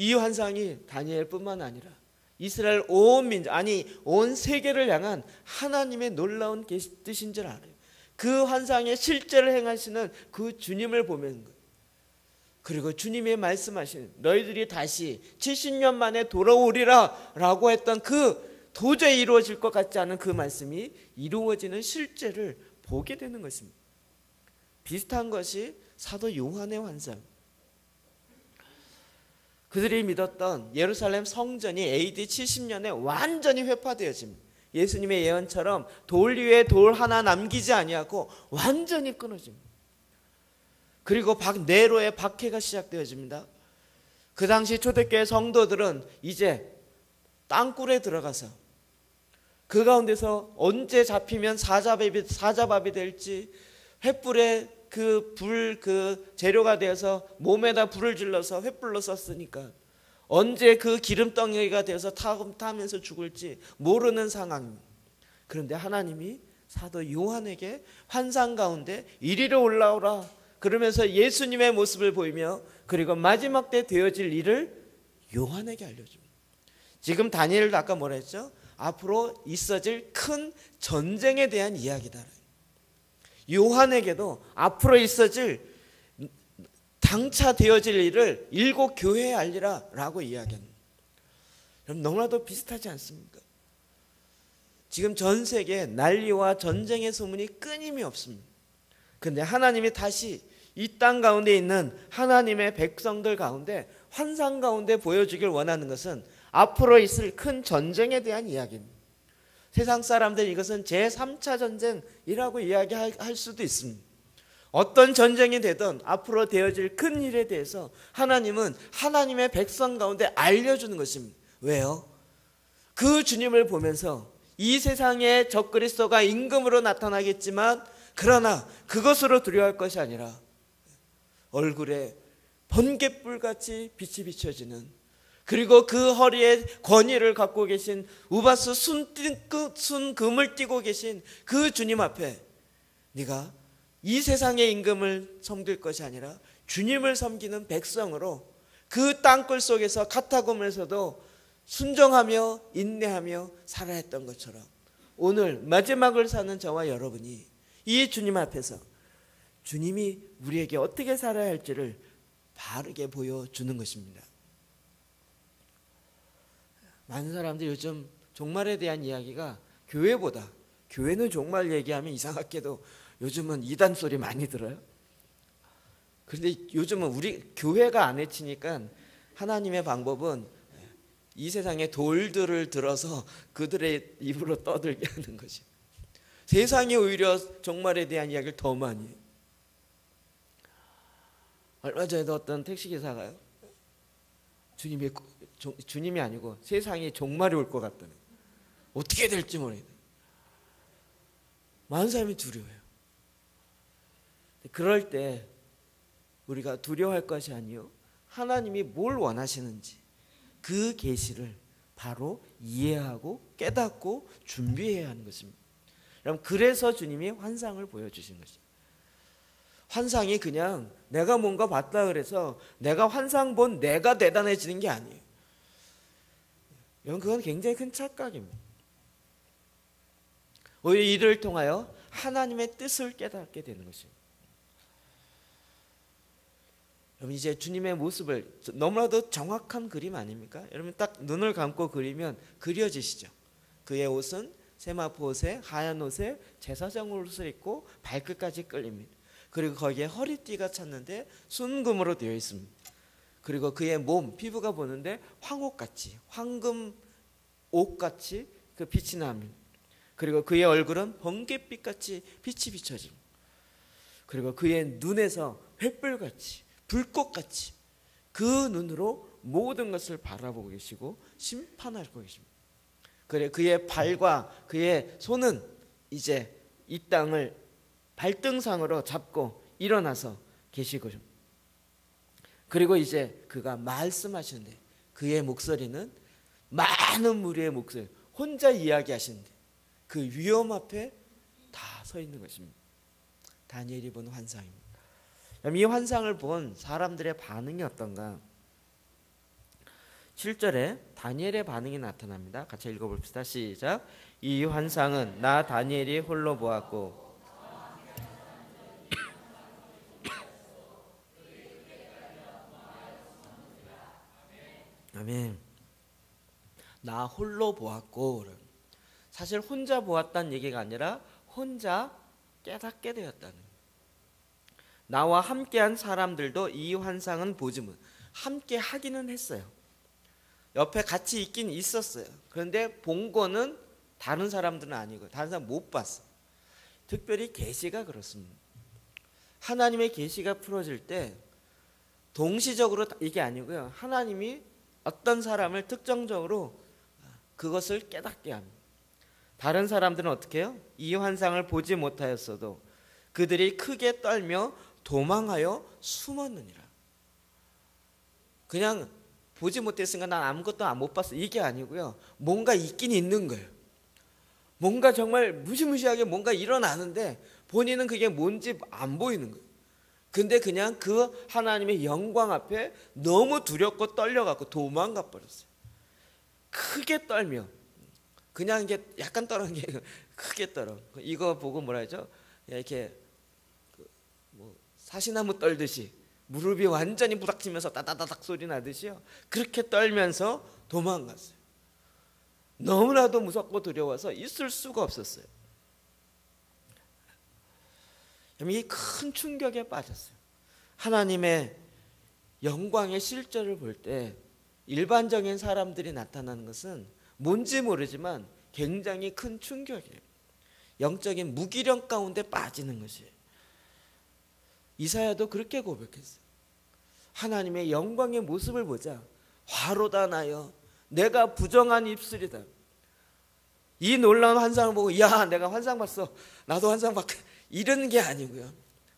이 환상이 다니엘뿐만 아니라 이스라엘 온 민족, 아니 온 세계를 향한 하나님의 놀라운 뜻인 줄 알아요. 그 환상의 실제를 행하시는 그 주님을 보면 거예요. 그리고 주님이 말씀하시는 너희들이 다시 70년 만에 돌아오리라 라고 했던 그 도저히 이루어질 것 같지 않은 그 말씀이 이루어지는 실제를 보게 되는 것입니다. 비슷한 것이 사도 요한의 환상. 그들이 믿었던 예루살렘 성전이 AD 70년에 완전히 회파되어집니다. 예수님의 예언처럼 돌 위에 돌 하나 남기지 아니하고 완전히 끊어집니다. 그리고 네로의 박해가 시작되어집니다. 그 당시 초대교회 성도들은 이제 땅굴에 들어가서 그 가운데서 언제 잡히면 사자밥이 될지, 횃불에 그 재료가 되어서 몸에다 불을 질러서 횃불로 썼으니까 언제 그 기름덩이가 되어서 타면서 죽을지 모르는 상황입니다. 그런데 하나님이 사도 요한에게 환상 가운데 이리로 올라오라 그러면서 예수님의 모습을 보이며 그리고 마지막 때 되어질 일을 요한에게 알려줍니다. 지금 다니엘도 아까 뭐라 했죠? 앞으로 있어질 큰 전쟁에 대한 이야기다. 요한에게도 앞으로 있어질 당차 되어질 일을 일곱 교회에 알리라 라고 이야기합니다. 그럼 너무나도 비슷하지 않습니까? 지금 전 세계에 난리와 전쟁의 소문이 끊임이 없습니다. 그런데 하나님이 다시 이 땅 가운데 있는 하나님의 백성들 가운데 환상 가운데 보여주길 원하는 것은 앞으로 있을 큰 전쟁에 대한 이야기입니다. 세상 사람들이 이것은 제3차 전쟁이라고 이야기할 수도 있습니다. 어떤 전쟁이 되든 앞으로 되어질 큰 일에 대해서 하나님은 하나님의 백성 가운데 알려주는 것입니다. 왜요? 그 주님을 보면서 이 세상에 적그리스도가 임금으로 나타나겠지만 그러나 그것으로 두려워할 것이 아니라 얼굴에 번갯불같이 빛이 비춰지는 그리고 그 허리에 권위를 갖고 계신 우바스 순금을 띠고 계신 그 주님 앞에 네가 이 세상의 임금을 섬길 것이 아니라 주님을 섬기는 백성으로 그 땅굴 속에서 카타콤에서도 순종하며 인내하며 살아야 했던 것처럼 오늘 마지막을 사는 저와 여러분이 이 주님 앞에서 주님이 우리에게 어떻게 살아야 할지를 바르게 보여주는 것입니다. 많은 사람들이 요즘 종말에 대한 이야기가 교회보다 교회는 종말 얘기하면 이상하게도 요즘은 이단 소리 많이 들어요. 그런데 요즘은 우리 교회가 안 해치니까 하나님의 방법은 이 세상의 돌들을 들어서 그들의 입으로 떠들게 하는 것이. 세상이 오히려 종말에 대한 이야기를 더 많이 해요. 얼마 전에도 어떤 택시기사가요, 주님이 아니고 세상이 종말이 올 것 같다는, 어떻게 될지 모르겠다. 많은 사람이 두려워해요. 그럴 때 우리가 두려워할 것이 아니요, 하나님이 뭘 원하시는지 그 계시를 바로 이해하고 깨닫고 준비해야 하는 것입니다. 그럼 그래서 주님이 환상을 보여주신 것입니다. 환상이 그냥 내가 뭔가 봤다 그래서 내가 환상 본 내가 대단해지는 게 아니에요. 여러분, 그건 굉장히 큰 착각입니다. 오히려 이를 통하여 하나님의 뜻을 깨닫게 되는 것입니다. 여러분, 이제 주님의 모습을, 너무나도 정확한 그림 아닙니까? 여러분, 딱 눈을 감고 그리면 그려지시죠? 그의 옷은 세마포 옷에 하얀 옷에 제사장 옷을 입고 발끝까지 끌립니다. 그리고 거기에 허리띠가 찼는데 순금으로 되어 있습니다. 그리고 그의 몸, 피부가 보는데 황옥같이, 황금 옷같이 그 빛이 납니다. 그리고 그의 얼굴은 번갯빛같이 빛이 비춰집니다. 그리고 그의 눈에서 횃불같이, 불꽃같이 그 눈으로 모든 것을 바라보고 계시고 심판하고 계십니다. 그래, 그의 발과 그의 손은 이제 이 땅을 발등상으로 잡고 일어나서 계시고, 그리고 이제 그가 말씀하시는데 그의 목소리는 많은 무리의 목소리, 혼자 이야기하시는데 그 위험 앞에 다 서 있는 것입니다. 다니엘이 본 환상입니다. 이 환상을 본 사람들의 반응이 어떤가? 7절에 다니엘의 반응이 나타납니다. 같이 읽어봅시다. 시작. 이 환상은 나 다니엘이 홀로 보았고 아멘. 나 홀로 보았고, 사실 혼자 보았다는 얘기가 아니라 혼자 깨닫게 되었다는, 나와 함께한 사람들도 이 환상은 보지 못, 함께 하기는 했어요. 옆에 같이 있긴 있었어요. 그런데 본 거는 다른 사람들은 아니고 다른 사람 못 봤어. 특별히 계시가 그렇습니다. 하나님의 계시가 풀어질 때 동시적으로 이게 아니고요, 하나님이 어떤 사람을 특정적으로 그것을 깨닫게 합니다. 다른 사람들은 어떻게 해요? 이 환상을 보지 못하였어도 그들이 크게 떨며 도망하여 숨었느니라. 그냥 보지 못했으니까 난 아무것도 못 봤어, 이게 아니고요. 뭔가 있긴 있는 거예요. 뭔가 정말 무시무시하게 뭔가 일어나는데 본인은 그게 뭔지 안 보이는 거예요. 근데 그냥 그 하나님의 영광 앞에 너무 두렵고 떨려갖고 도망가 버렸어요. 크게 떨며, 그냥 이게 약간 떨은 게 크게 떨어. 이거 보고 뭐라 하죠? 이렇게 뭐 사시나무 떨듯이 무릎이 완전히 부닥치면서 따다다닥 소리 나듯이요. 그렇게 떨면서 도망갔어요. 너무나도 무섭고 두려워서 있을 수가 없었어요. 이 큰 충격에 빠졌어요. 하나님의 영광의 실제를 볼 때 일반적인 사람들이 나타나는 것은 뭔지 모르지만 굉장히 큰 충격이에요. 영적인 무기력 가운데 빠지는 것이에요. 이사야도 그렇게 고백했어요. 하나님의 영광의 모습을 보자 화로다 나여 내가 부정한 입술이다. 이 놀라운 환상을 보고 야 내가 환상 봤어, 나도 환상 봤, 이런 게 아니고요.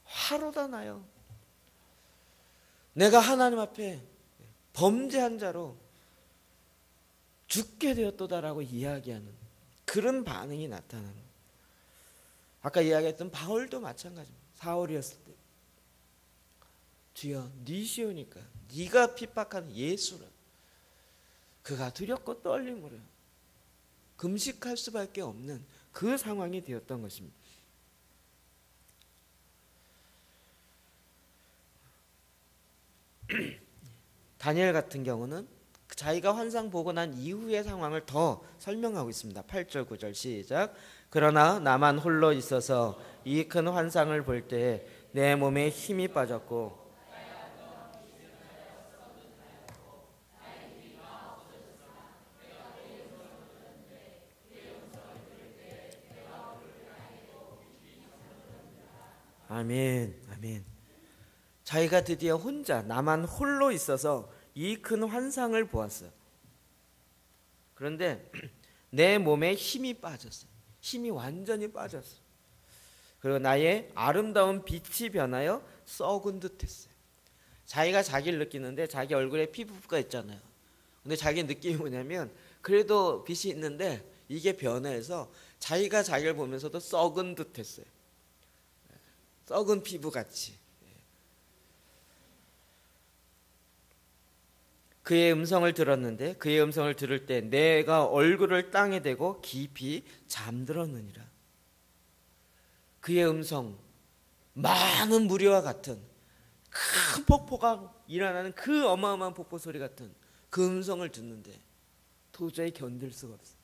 화로다 나여 내가 하나님 앞에 범죄한 자로 죽게 되었도다라고 이야기하는 그런 반응이 나타나는 거예요. 아까 이야기했던 바울도 마찬가지입니다. 사울이었을 때 주여 니시오니까 네가 핍박하는 예수라. 그가 두렵고 떨림으로 금식할 수밖에 없는 그 상황이 되었던 것입니다. 다니엘 같은 경우는 자기가 환상 보고 난 이후의 상황을 더 설명하고 있습니다. 8절 9절 시작. 그러나 나만 홀로 있어서 이 큰 환상을 볼 때 내 몸에 힘이 빠졌고 아멘 아멘. 자기가 드디어 혼자 나만 홀로 있어서 이 큰 환상을 보았어요. 그런데 내 몸에 힘이 빠졌어요. 힘이 완전히 빠졌어요. 그리고 나의 아름다운 빛이 변하여 썩은 듯 했어요. 자기가 자기를 느끼는데 자기 얼굴에 피부가 있잖아요. 근데 자기 느낌이 뭐냐면 그래도 빛이 있는데 이게 변해서 자기가 자기를 보면서도 썩은 듯 했어요. 썩은 피부같이. 그의 음성을 들었는데 그의 음성을 들을 때 내가 얼굴을 땅에 대고 깊이 잠들었느니라. 그의 음성, 많은 무리와 같은 큰 폭포가 일어나는 그 어마어마한 폭포 소리 같은 그 음성을 듣는데 도저히 견딜 수가 없어.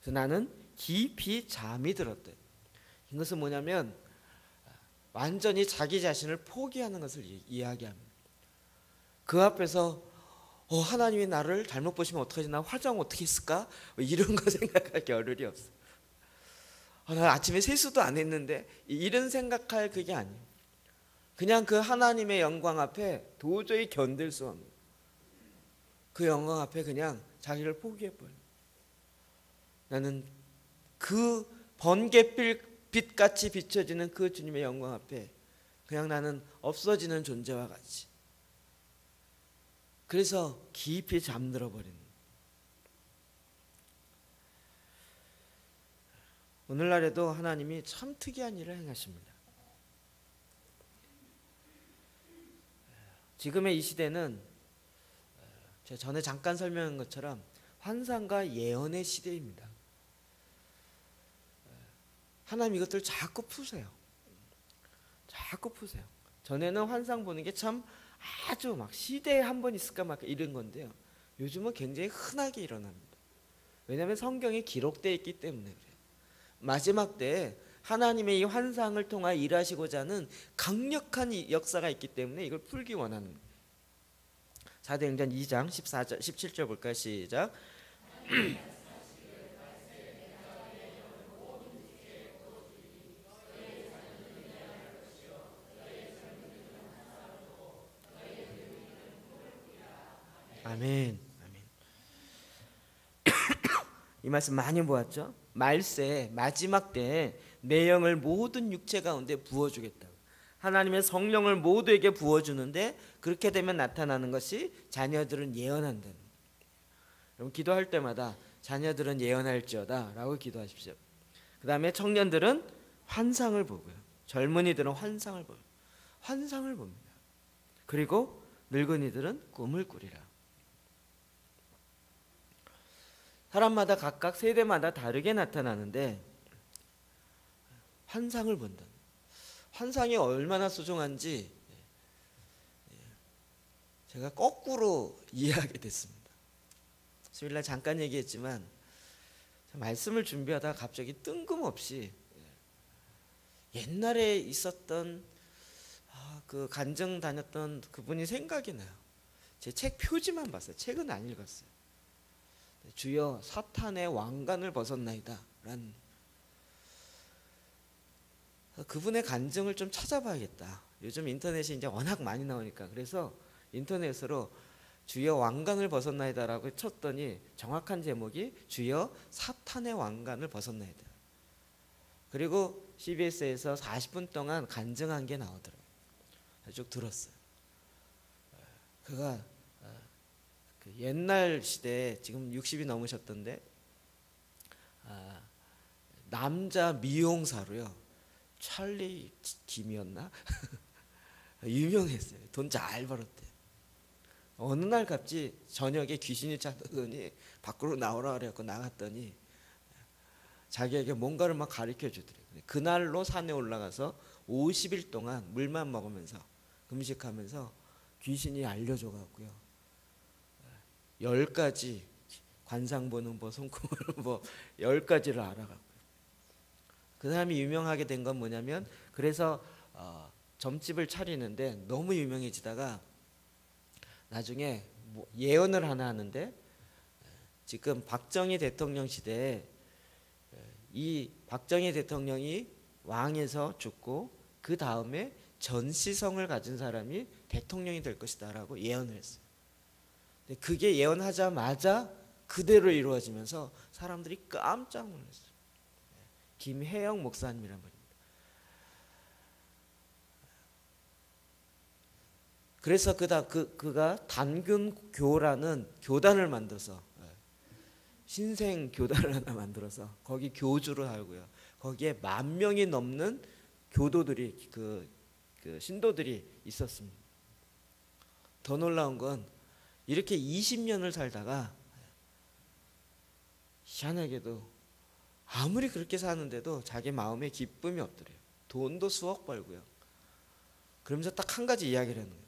그래서 나는 깊이 잠이 들었대. 이것은 뭐냐면 완전히 자기 자신을 포기하는 것을 이야기합니다. 그 앞에서 하나님이 나를 잘못 보시면 어떡하지? 나 화장 어떻게 했을까? 이런 거 생각할 겨를이 없어. 나 아침에 세수도 안 했는데 이런 생각할 그게 아니에요. 그냥 그 하나님의 영광 앞에 도저히 견딜 수 없는 그 영광 앞에 그냥 자기를 포기해버려요. 나는 그 번갯빛같이 비춰지는 그 주님의 영광 앞에 그냥 나는 없어지는 존재와 같이, 그래서 깊이 잠들어 버리는. 오늘날에도 하나님이 참 특이한 일을 행하십니다. 지금의 이 시대는 제가 전에 잠깐 설명한 것처럼 환상과 예언의 시대입니다. 하나님 이것들 자꾸 푸세요. 자꾸 푸세요. 전에는 환상 보는 게 참 아주 막 시대에 한 번 있을까 막 이런 건데요. 요즘은 굉장히 흔하게 일어납니다. 왜냐하면 성경에 기록되어 있기 때문에 그래요. 마지막 때에 하나님의 이 환상을 통하여 일하시고자 하는 강력한 역사가 있기 때문에 이걸 풀기 원하는 거예요. 사도행전 2장 14절 17절 볼까요? 시작. 아멘. 아멘. 이 말씀 많이 보았죠? 말세 마지막 때에 내 영을 모든 육체 가운데 부어주겠다고. 하나님의 성령을 모두에게 부어주는데 그렇게 되면 나타나는 것이 자녀들은 예언한다는. 여러분 기도할 때마다 자녀들은 예언할지어다 라고 기도하십시오. 그 다음에 청년들은 환상을 보고요. 젊은이들은 환상을 보고요. 환상을 봅니다. 그리고 늙은이들은 꿈을 꾸리라. 사람마다 각각 세대마다 다르게 나타나는데 환상을 본다. 환상이 얼마나 소중한지 제가 거꾸로 이해하게 됐습니다. 수요일날 잠깐 얘기했지만 말씀을 준비하다가 갑자기 뜬금없이 옛날에 있었던 그 간증 다녔던 그분이 생각이 나요. 제 책 표지만 봤어요. 책은 안 읽었어요. 주여 사탄의 왕관을 벗었나이다 라는 그분의 간증을 좀 찾아봐야겠다. 요즘 인터넷이 이제 워낙 많이 나오니까. 그래서 인터넷으로 주여 왕관을 벗었나이다 라고 쳤더니 정확한 제목이 주여 사탄의 왕관을 벗었나이다. 그리고 CBS에서 40분 동안 간증한 게 나오더라고요. 쭉 들었어요. 그가 그 옛날 시대에 지금 60이 넘으셨던데 남자 미용사로요. 찰리 김이었나? 유명했어요. 돈 잘 벌었대요. 어느 날 갑자기 저녁에 귀신이 찾아오더니 밖으로 나오라 그래갖고 나갔더니 자기에게 뭔가를 막 가르쳐 주더래요. 그날로 산에 올라가서 50일 동안 물만 먹으면서 금식하면서 귀신이 알려줘갖고요. 10가지 관상 보는 법, 손금 보는 법 10가지를 알아갖고요. 그 사람이 유명하게 된 건 뭐냐면 그래서 점집을 차리는데 너무 유명해지다가 나중에 뭐 예언을 하나 하는데 지금 박정희 대통령 시대에 이 박정희 대통령이 왕에서 죽고 그 다음에 전시성을 가진 사람이 대통령이 될 것이다 라고 예언을 했어요. 근데 그게 예언하자마자 그대로 이루어지면서 사람들이 깜짝 놀랐어요. 김혜영 목사님이란 분입니다. 그래서 그가 단균교라는 교단을 만들어서 신생 교단을 하나 만들어서 거기 교주로 하고요. 거기에 10,000명이 넘는 교도들이 그 신도들이 있었습니다. 더 놀라운 건 이렇게 20년을 살다가 희한하게도 아무리 그렇게 사는데도 자기 마음에 기쁨이 없더래요. 돈도 수억 벌고요. 그러면서 딱 한 가지 이야기를 하는 거예요.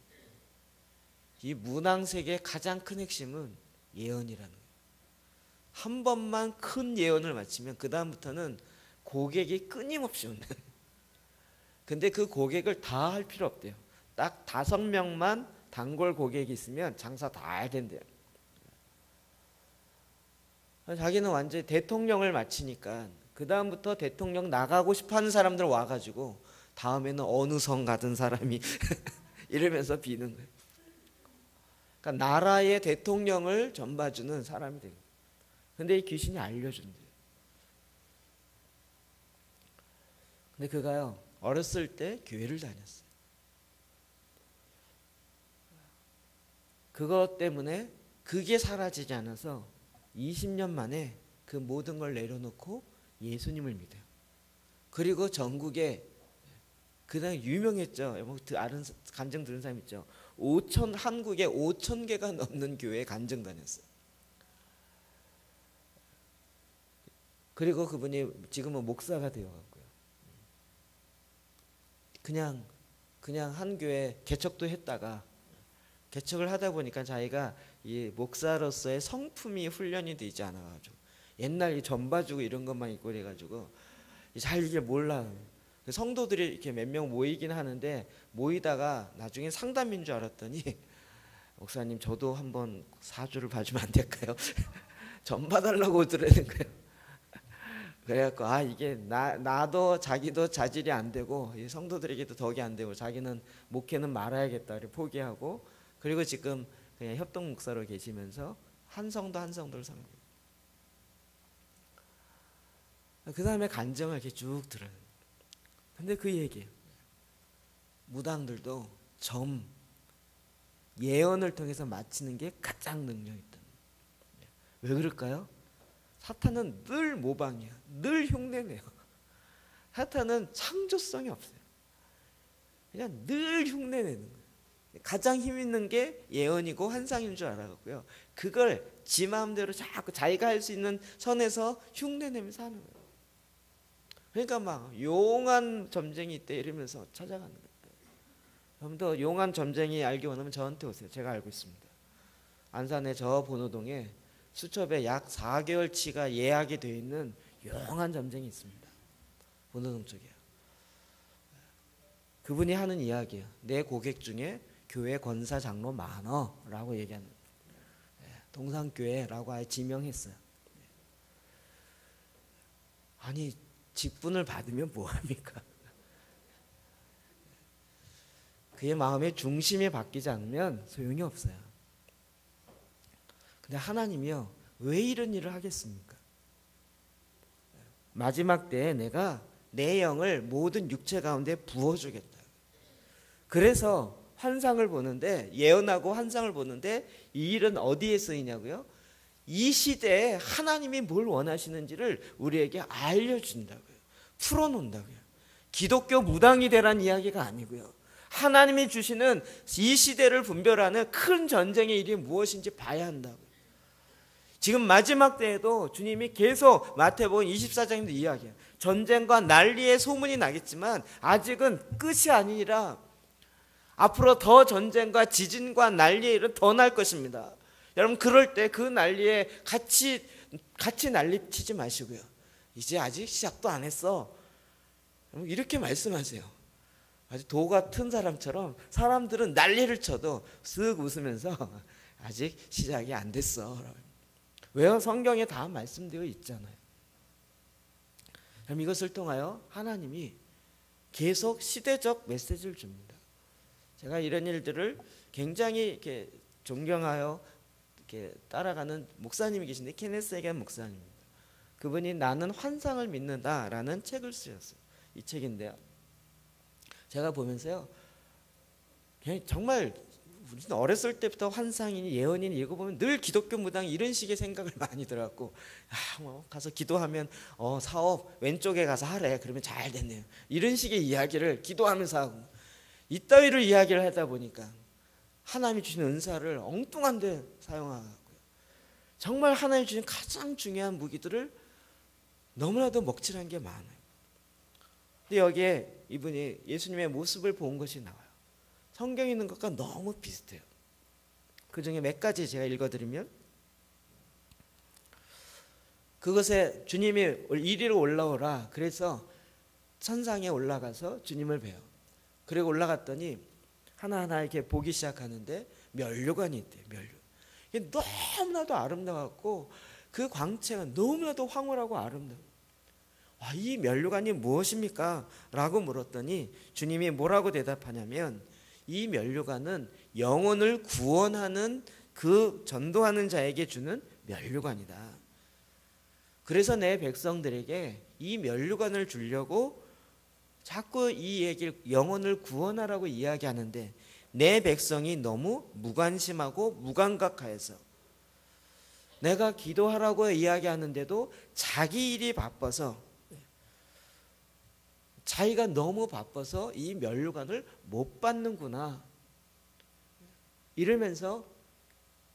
이 문항세계의 가장 큰 핵심은 예언이라는 거예요. 한 번만 큰 예언을 마치면 그 다음부터는 고객이 끊임없이 온다. 근데 그 고객을 다 할 필요 없대요. 딱 5명만 단골 고객이 있으면 장사 다 해야 된대요. 자기는 완전히 대통령을 마치니까 그 다음부터 대통령 나가고 싶어하는 사람들 와가지고 다음에는 어느 성 가든 사람이 이러면서 비는 거예요. 그러니까 나라의 대통령을 전봐주는 사람이 된 거예요. 근데 이 귀신이 알려준대요. 근데 그가요 어렸을 때 교회를 다녔어요. 그것 때문에 그게 사라지지 않아서 20년 만에 그 모든 걸 내려놓고 예수님을 믿어요. 그리고 전국에 그냥 유명했죠. 뭐 아는 간증 들은 사람 있죠. 한국에 5,000개가 넘는 교회에 간증 다녔어요. 그리고 그분이 지금은 목사가 되어갔고요. 그냥 한 교회 개척도 했다가 개척을 하다 보니까 자기가 이 목사로서의 성품이 훈련이 되지 않아가지고 옛날 이 전봐주고 이런 것만 있고 그래가지고 잘 이게 몰라. 성도들이 이렇게 몇 명 모이긴 하는데 모이다가 나중에 상담인 줄 알았더니 목사님 저도 한번 사주를 봐주면 안 될까요? 전 봐달라고 오더라는 거예요. 그래갖고 이게 나도 자기도 자질이 안 되고 이 성도들에게도 덕이 안 되고 자기는 목회는 말아야겠다 포기하고 그리고 지금 그냥 협동 목사로 계시면서 한 성도를 섬깁니다. 그 다음에 간증을 이렇게 쭉 들어요. 근데 그 얘기예요. 무당들도 예언을 통해서 맞히는 게 가장 능력 있다. 왜 그럴까요? 사탄은 늘 모방이야. 늘 흉내내요. 사탄은 창조성이 없어요. 그냥 늘 흉내내는 거예요. 가장 힘 있는 게 예언이고 환상인 줄 알아갖고요. 그걸 지 마음대로 자꾸 자기가 할 수 있는 선에서 흉내내면서 하는 거예요. 그러니까 막 용한 점쟁이 있대 이러면서 찾아가는 거예요. 여러분도 용한 점쟁이 알기 원하면 저한테 오세요. 제가 알고 있습니다. 안산의 저 본호동에 수첩에 약 4개월치가 예약이 되어 있는 용한 점쟁이 있습니다. 본호동 쪽이요. 그분이 하는 이야기예요. 내 고객 중에 교회 권사 장로 많어 라고 얘기하는 거예요. 동산교회라고 아예 지명했어요. 아니 직분을 받으면 뭐합니까? 그의 마음의 중심이 바뀌지 않으면 소용이 없어요. 근데 하나님이요, 왜 이런 일을 하겠습니까? 마지막 때에 내가 내 영을 모든 육체 가운데 부어주겠다. 그래서 환상을 보는데, 예언하고 환상을 보는데 이 일은 어디에 쓰이냐고요? 이 시대에 하나님이 뭘 원하시는지를 우리에게 알려준다고요. 풀어놓는다고요. 기독교 무당이 되란 이야기가 아니고요. 하나님이 주시는 이 시대를 분별하는 큰 전쟁의 일이 무엇인지 봐야 한다고요. 지금 마지막 때에도 주님이 계속 마태복음 24장에도 이야기해요. 전쟁과 난리의 소문이 나겠지만 아직은 끝이 아니라 앞으로 더 전쟁과 지진과 난리의 일은 더 날 것입니다. 여러분 그럴 때 그 난리에 같이 난리치지 마시고요. 이제 아직 시작도 안 했어. 이렇게 말씀하세요. 아주 도 같은 사람처럼 사람들은 난리를 쳐도 쓱 웃으면서 아직 시작이 안 됐어. 왜요? 성경에 다 말씀되어 있잖아요. 그럼 이것을 통하여 하나님이 계속 시대적 메시지를 줍니다. 제가 이런 일들을 굉장히 이렇게 존경하여 이렇게 따라가는 목사님이 계신데 케네스 해겐 목사님입니다. 그분이 나는 환상을 믿는다라는 책을 쓰셨어요. 이 책인데요. 제가 보면서요, 정말 우리는 어렸을 때부터 환상이니 예언이니 읽어보면 늘 기독교 무당이 이런 식의 생각을 많이 들어갖고 가서 기도하면 사업 왼쪽에 가서 하래. 그러면 잘 됐네요. 이런 식의 이야기를 기도하면서 하고 이따위를 이야기를 하다 보니까 하나님이 주신 은사를 엉뚱한 데 사용하고요. 정말 하나님이 주신 가장 중요한 무기들을 너무나도 먹칠한 게 많아요. 근데 여기에 이분이 예수님의 모습을 본 것이 나와요. 성경에 있는 것과 너무 비슷해요. 그 중에 몇 가지 제가 읽어드리면, 그것에 주님이 이리로 올라오라. 그래서 천상에 올라가서 주님을 봬요. 그리고 올라갔더니 하나하나 이렇게 보기 시작하는데 면류관이 있대요. 면류. 이게 너무나도 아름다웠고 그 광채가 너무나도 황홀하고 아름다워요. 이 면류관이 무엇입니까? 라고 물었더니 주님이 뭐라고 대답하냐면, 이 면류관은 영혼을 구원하는 그 전도하는 자에게 주는 면류관이다. 그래서 내 백성들에게 이 면류관을 주려고 자꾸 이 얘기를 영혼을 구원하라고 이야기하는데 내 백성이 너무 무관심하고 무감각하여서 내가 기도하라고 이야기하는데도 자기 일이 바빠서 자기가 너무 바빠서 이 면류관을 못 받는구나 이러면서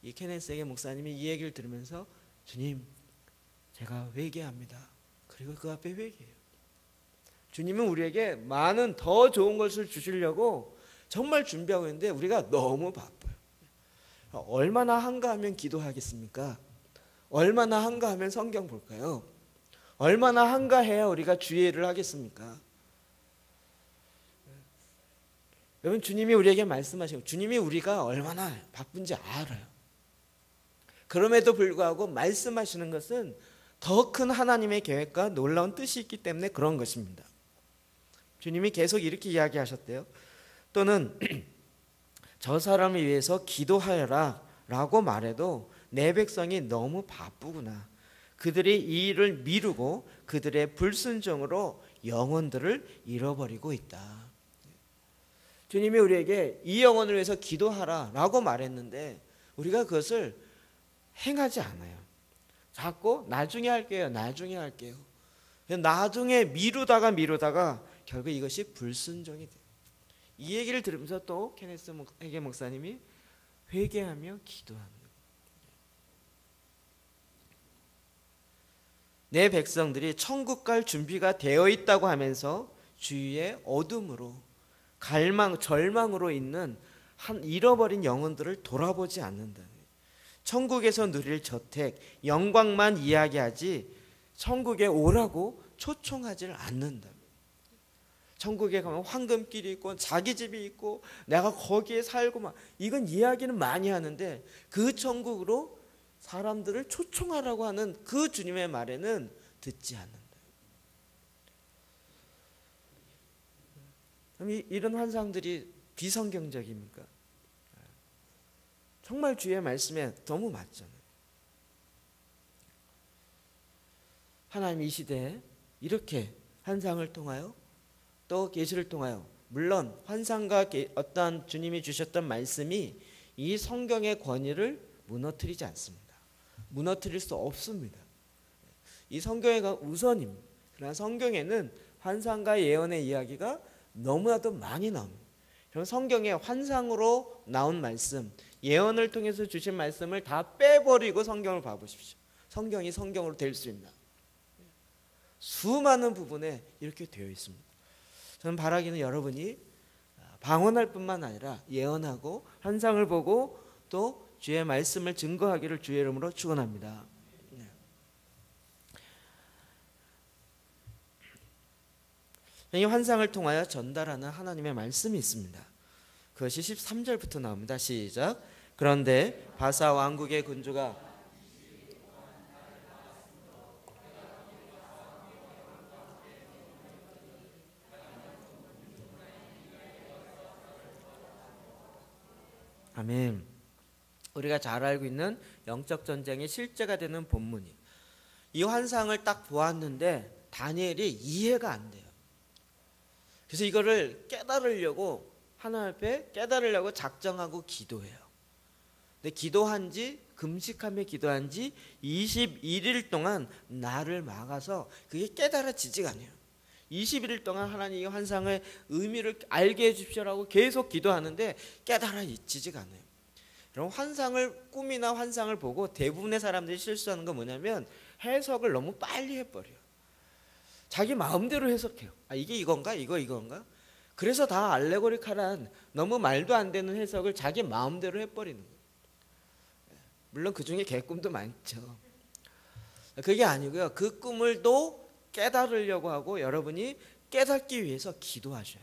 이 케네스 해겐 목사님이 이 얘기를 들으면서 주님 제가 회개합니다. 그리고 그 앞에 회개해요. 주님은 우리에게 많은 더 좋은 것을 주시려고 정말 준비하고 있는데 우리가 너무 바빠요. 얼마나 한가하면 기도하겠습니까? 얼마나 한가하면 성경 볼까요? 얼마나 한가해야 우리가 주의를 하겠습니까? 여러분 주님이 우리에게 말씀하시고 주님이 우리가 얼마나 바쁜지 알아요. 그럼에도 불구하고 말씀하시는 것은 더 큰 하나님의 계획과 놀라운 뜻이 있기 때문에 그런 것입니다. 주님이 계속 이렇게 이야기하셨대요. 또는 저 사람을 위해서 기도하여라 라고 말해도 내 백성이 너무 바쁘구나. 그들이 이 일을 미루고 그들의 불순종으로 영혼들을 잃어버리고 있다. 주님이 우리에게 이 영혼을 위해서 기도하라라고 말했는데 우리가 그것을 행하지 않아요. 자꾸 나중에 할게요. 나중에 할게요. 나중에 미루다가 결국 이것이 불순종이 돼요. 이 얘기를 들으면서 또 케네스 해게 목사님이 회개하며 기도하는 거예요. 내 백성들이 천국 갈 준비가 되어 있다고 하면서 주위의 어둠으로 절망으로 있는 잃어버린 영혼들을 돌아보지 않는다. 천국에서 누릴 저택, 영광만 이야기하지 천국에 오라고 초청하지를 않는다. 천국에 가면 황금길이 있고 자기 집이 있고 내가 거기에 살고 막 이건 이야기는 많이 하는데 그 천국으로 사람들을 초청하라고 하는 그 주님의 말에는 듣지 않는다. 그럼 이런 환상들이 비성경적입니까? 정말 주의 말씀에 너무 맞잖아요. 하나님 이 시대에 이렇게 환상을 통하여 또 계시를 통하여 물론 환상과 어떠한 주님이 주셨던 말씀이 이 성경의 권위를 무너뜨리지 않습니다. 무너뜨릴 수 없습니다. 이 성경의 우선입니다. 그러나 성경에는 환상과 예언의 이야기가 너무나도 많이 나옵니다. 그럼 성경에 환상으로 나온 말씀, 예언을 통해서 주신 말씀을 다 빼버리고 성경을 봐보십시오. 성경이 성경으로 될 수 있나? 수많은 부분에 이렇게 되어 있습니다. 저는 바라기는 여러분이 방언할 뿐만 아니라 예언하고 환상을 보고 또 주의 말씀을 증거하기를 주의 이름으로 축원합니다. 이 환상을 통하여 전달하는 하나님의 말씀이 있습니다. 그것이 13절부터 나옵니다. 시작. 그런데 바사 왕국의 군주가 아멘. 우리가 잘 알고 있는 영적 전쟁의 실제가 되는 본문이 이 환상을 딱 보았는데 다니엘이 이해가 안 돼요. 그래서 이거를 깨달으려고 하나님 앞에 깨달으려고 작정하고 기도해요. 근데 금식하며 기도한 지 21일 동안 나를 막아서 그게 깨달아지지가 않아요. 21일 동안 하나님이 환상의 의미를 알게 해주십시오라고 계속 기도하는데 깨달아지지가 않아요. 여러분 꿈이나 환상을 보고 대부분의 사람들이 실수하는 건 뭐냐면 해석을 너무 빨리 해버려요. 자기 마음대로 해석해요. 이게 이건가? 이건가? 그래서 다 알레고리칼한 너무 말도 안 되는 해석을 자기 마음대로 해버리는 거예요. 물론 그 중에 개꿈도 많죠. 그게 아니고요. 그 꿈을 또 깨달으려고 하고 여러분이 깨닫기 위해서 기도하셔야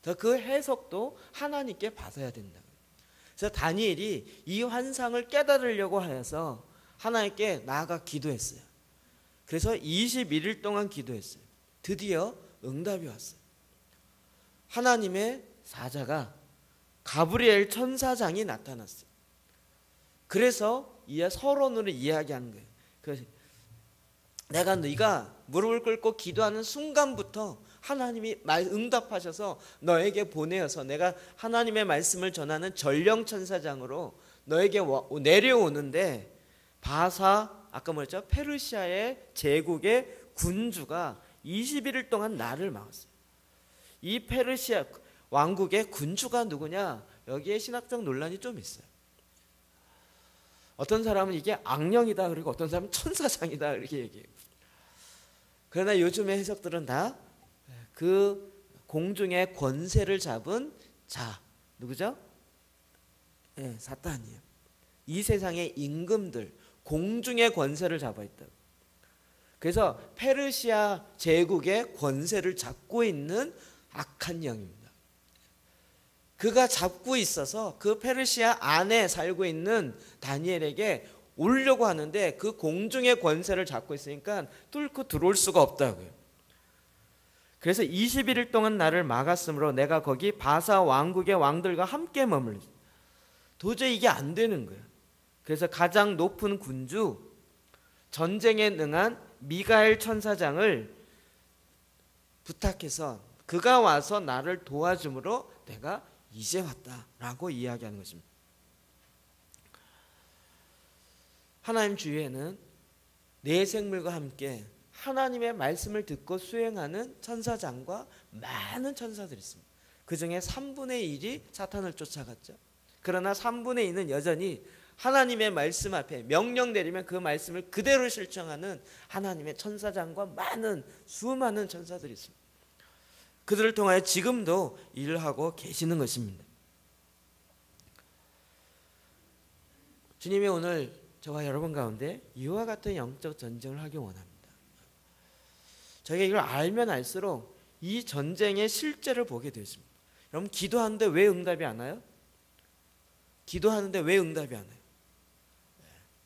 돼요. 그 해석도 하나님께 받아야 된다. 그래서 다니엘이 이 환상을 깨달으려고 하여서 하나님께 나아가 기도했어요. 그래서 21일 동안 기도했어요. 드디어 응답이 왔어요. 하나님의 사자가 가브리엘 천사장이 나타났어요. 그래서 서론으로 이야기하는 거예요. 그래서 네가 무릎을 꿇고 기도하는 순간부터 하나님이 응답하셔서 너에게 보내어서 내가 하나님의 말씀을 전하는 전령 천사장으로 너에게 내려오는데 아까 뭐랬죠? 페르시아의 제국의 군주가 21일 동안 나를 막았어요. 이 페르시아 왕국의 군주가 누구냐? 여기에 신학적 논란이 좀 있어요. 어떤 사람은 이게 악령이다 그리고 어떤 사람은 천사장이다 이렇게 얘기해요. 그러나 요즘의 해석들은 다 그 공중의 권세를 잡은 자 누구죠? 사탄이에요. 이 세상의 임금들 공중의 권세를 잡아 있다고. 그래서 페르시아 제국의 권세를 잡고 있는 악한 영입니다. 그가 잡고 있어서 그 페르시아 안에 살고 있는 다니엘에게 오려고 하는데 그 공중의 권세를 잡고 있으니까 뚫고 들어올 수가 없다고요. 그래서 21일 동안 나를 막았으므로 내가 거기 바사 왕국의 왕들과 함께 머물렀어요. 도저히 이게 안 되는 거예요. 그래서 가장 높은 군주 전쟁에 능한 미가엘 천사장을 부탁해서 그가 와서 나를 도와줌으로 내가 이제 왔다라고 이야기하는 것입니다. 하나님 주위에는 내 생물과 함께 하나님의 말씀을 듣고 수행하는 천사장과 많은 천사들이 있습니다. 그 중에 3분의 1이 사탄을 쫓아갔죠. 그러나 3분의 2는 여전히 하나님의 말씀 앞에 명령 내리면 그 말씀을 그대로 실천하는 하나님의 천사장과 많은 수많은 천사들이 있습니다. 그들을 통하여 지금도 일을 하고 계시는 것입니다. 주님이 오늘 저와 여러분 가운데 이와 같은 영적 전쟁을 하기 원합니다. 저희가 이걸 알면 알수록 이 전쟁의 실제를 보게 되었습니다. 여러분 기도하는데 왜 응답이 안 와요? 기도하는데 왜 응답이 안 와요?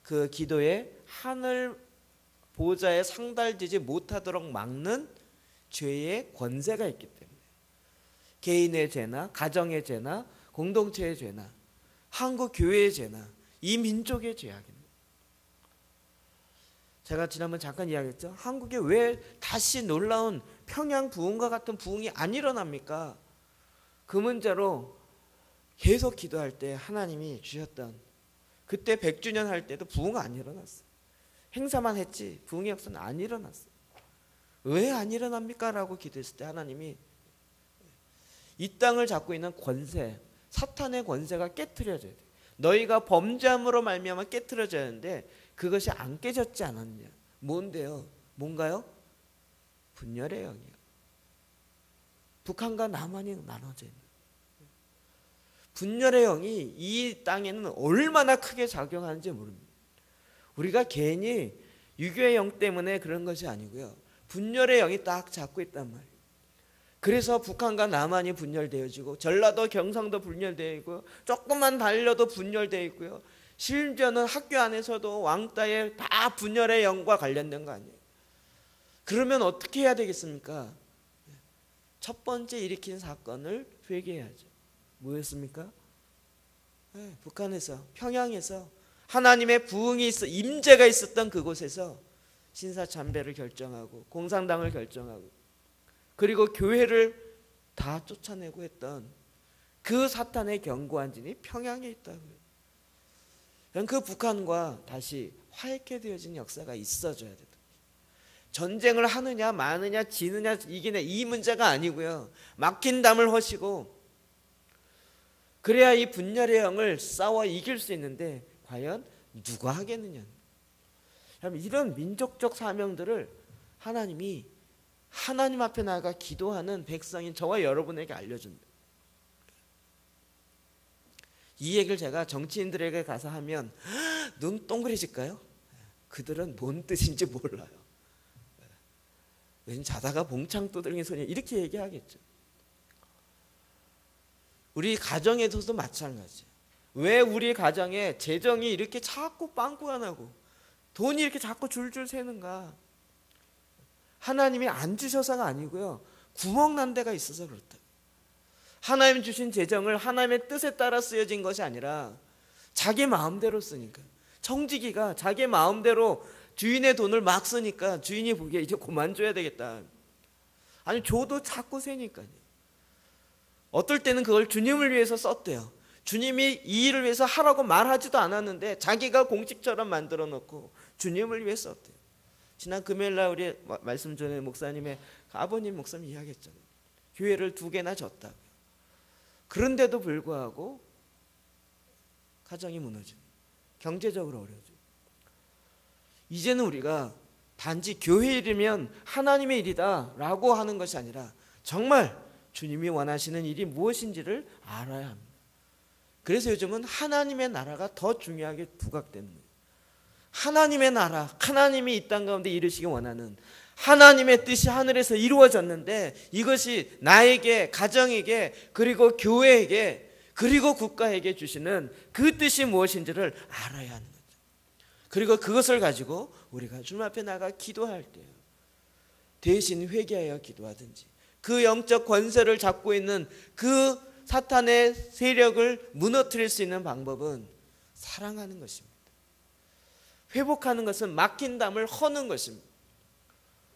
그 기도에 하늘 보좌에 상달되지 못하도록 막는 죄의 권세가 있기 때문에 개인의 죄나 가정의 죄나 공동체의 죄나 한국 교회의 죄나 이 민족의 죄악입니다. 제가 지난번 잠깐 이야기했죠. 한국에 왜 다시 놀라운 평양 부흥과 같은 부흥이 안 일어납니까? 그 문제로 계속 기도할 때 하나님이 주셨던 그때 100주년 할 때도 부흥 안 일어났어요. 행사만 했지 부흥의 역사는 안 일어났어요. 왜 안 일어납니까? 라고 기도했을 때 하나님이 이 땅을 잡고 있는 권세, 사탄의 권세가 깨트려져야 돼. 너희가 범죄함으로 말미암아 깨트려져야 하는데 그것이 안 깨졌지 않았냐. 뭔데요? 뭔가요? 분열의 영이요. 북한과 남한이 나눠져 있는 분열의 영이 이 땅에는 얼마나 크게 작용하는지 모릅니다. 우리가 괜히 유교의 영 때문에 그런 것이 아니고요. 분열의 영이 딱 잡고 있단 말이에요. 그래서 북한과 남한이 분열되어지고 전라도 경상도 분열되어 있고요. 조금만 달려도 분열되어 있고요. 심지어는 학교 안에서도 왕따에 다 분열의 영과 관련된 거 아니에요. 그러면 어떻게 해야 되겠습니까? 첫 번째 일으킨 사건을 회개해야죠. 뭐였습니까? 네, 북한에서 평양에서 하나님의 부흥이 임재가 있었던 그곳에서 신사참배를 결정하고 공산당을 결정하고 그리고 교회를 다 쫓아내고 했던 그 사탄의 견고한 진이 평양에 있다고요. 그 북한과 다시 화해케 되어진 역사가 있어져야 된다. 전쟁을 하느냐 마느냐 지느냐 이기냐 이 문제가 아니고요. 막힌 담을 허시고 그래야 이 분열의 영을 싸워 이길 수 있는데 과연 누가 하겠느냐. 이런 민족적 사명들을 하나님이 하나님 앞에 나아가 기도하는 백성인 저와 여러분에게 알려준다. 이 얘기를 제가 정치인들에게 가서 하면 눈 동그래질까요? 그들은 뭔 뜻인지 몰라요. 왠 자다가 봉창 두드리는 소리 이렇게 얘기하겠죠. 우리 가정에서도 마찬가지예요. 왜 우리 가정에 재정이 이렇게 자꾸 빵꾸가 나고 돈이 이렇게 자꾸 줄줄 새는가? 하나님이 안 주셔서가 아니고요. 구멍 난 데가 있어서 그렇다. 하나님 주신 재정을 하나님의 뜻에 따라 쓰여진 것이 아니라 자기 마음대로 쓰니까. 청지기가 자기 마음대로 주인의 돈을 막 쓰니까 주인이 보기에 이제 그만 줘야 되겠다. 아니 줘도 자꾸 새니까요. 어떨 때는 그걸 주님을 위해서 썼대요. 주님이 이 일을 위해서 하라고 말하지도 않았는데 자기가 공식처럼 만들어 놓고 주님을 위해 썼대요. 지난 금요일날 우리 말씀 전에 목사님의 아버님 목사님 이야기했잖아요. 교회를 2개나 졌다고요. 그런데도 불구하고 가정이 무너지고 경제적으로 어려워지고 이제는 우리가 단지 교회 일이면 하나님의 일이다 라고 하는 것이 아니라 정말 주님이 원하시는 일이 무엇인지를 알아야 합니다. 그래서 요즘은 하나님의 나라가 더 중요하게 부각되는 거예요. 하나님의 나라, 하나님이 이 땅 가운데 이루시기 원하는 하나님의 뜻이 하늘에서 이루어졌는데 이것이 나에게, 가정에게, 그리고 교회에게, 그리고 국가에게 주시는 그 뜻이 무엇인지를 알아야 하는 거죠. 그리고 그것을 가지고 우리가 주님 앞에 나가 기도할 때요. 대신 회개하여 기도하든지 그 영적 권세를 잡고 있는 그 사탄의 세력을 무너뜨릴 수 있는 방법은 사랑하는 것입니다. 회복하는 것은 막힌 담을 허는 것입니다.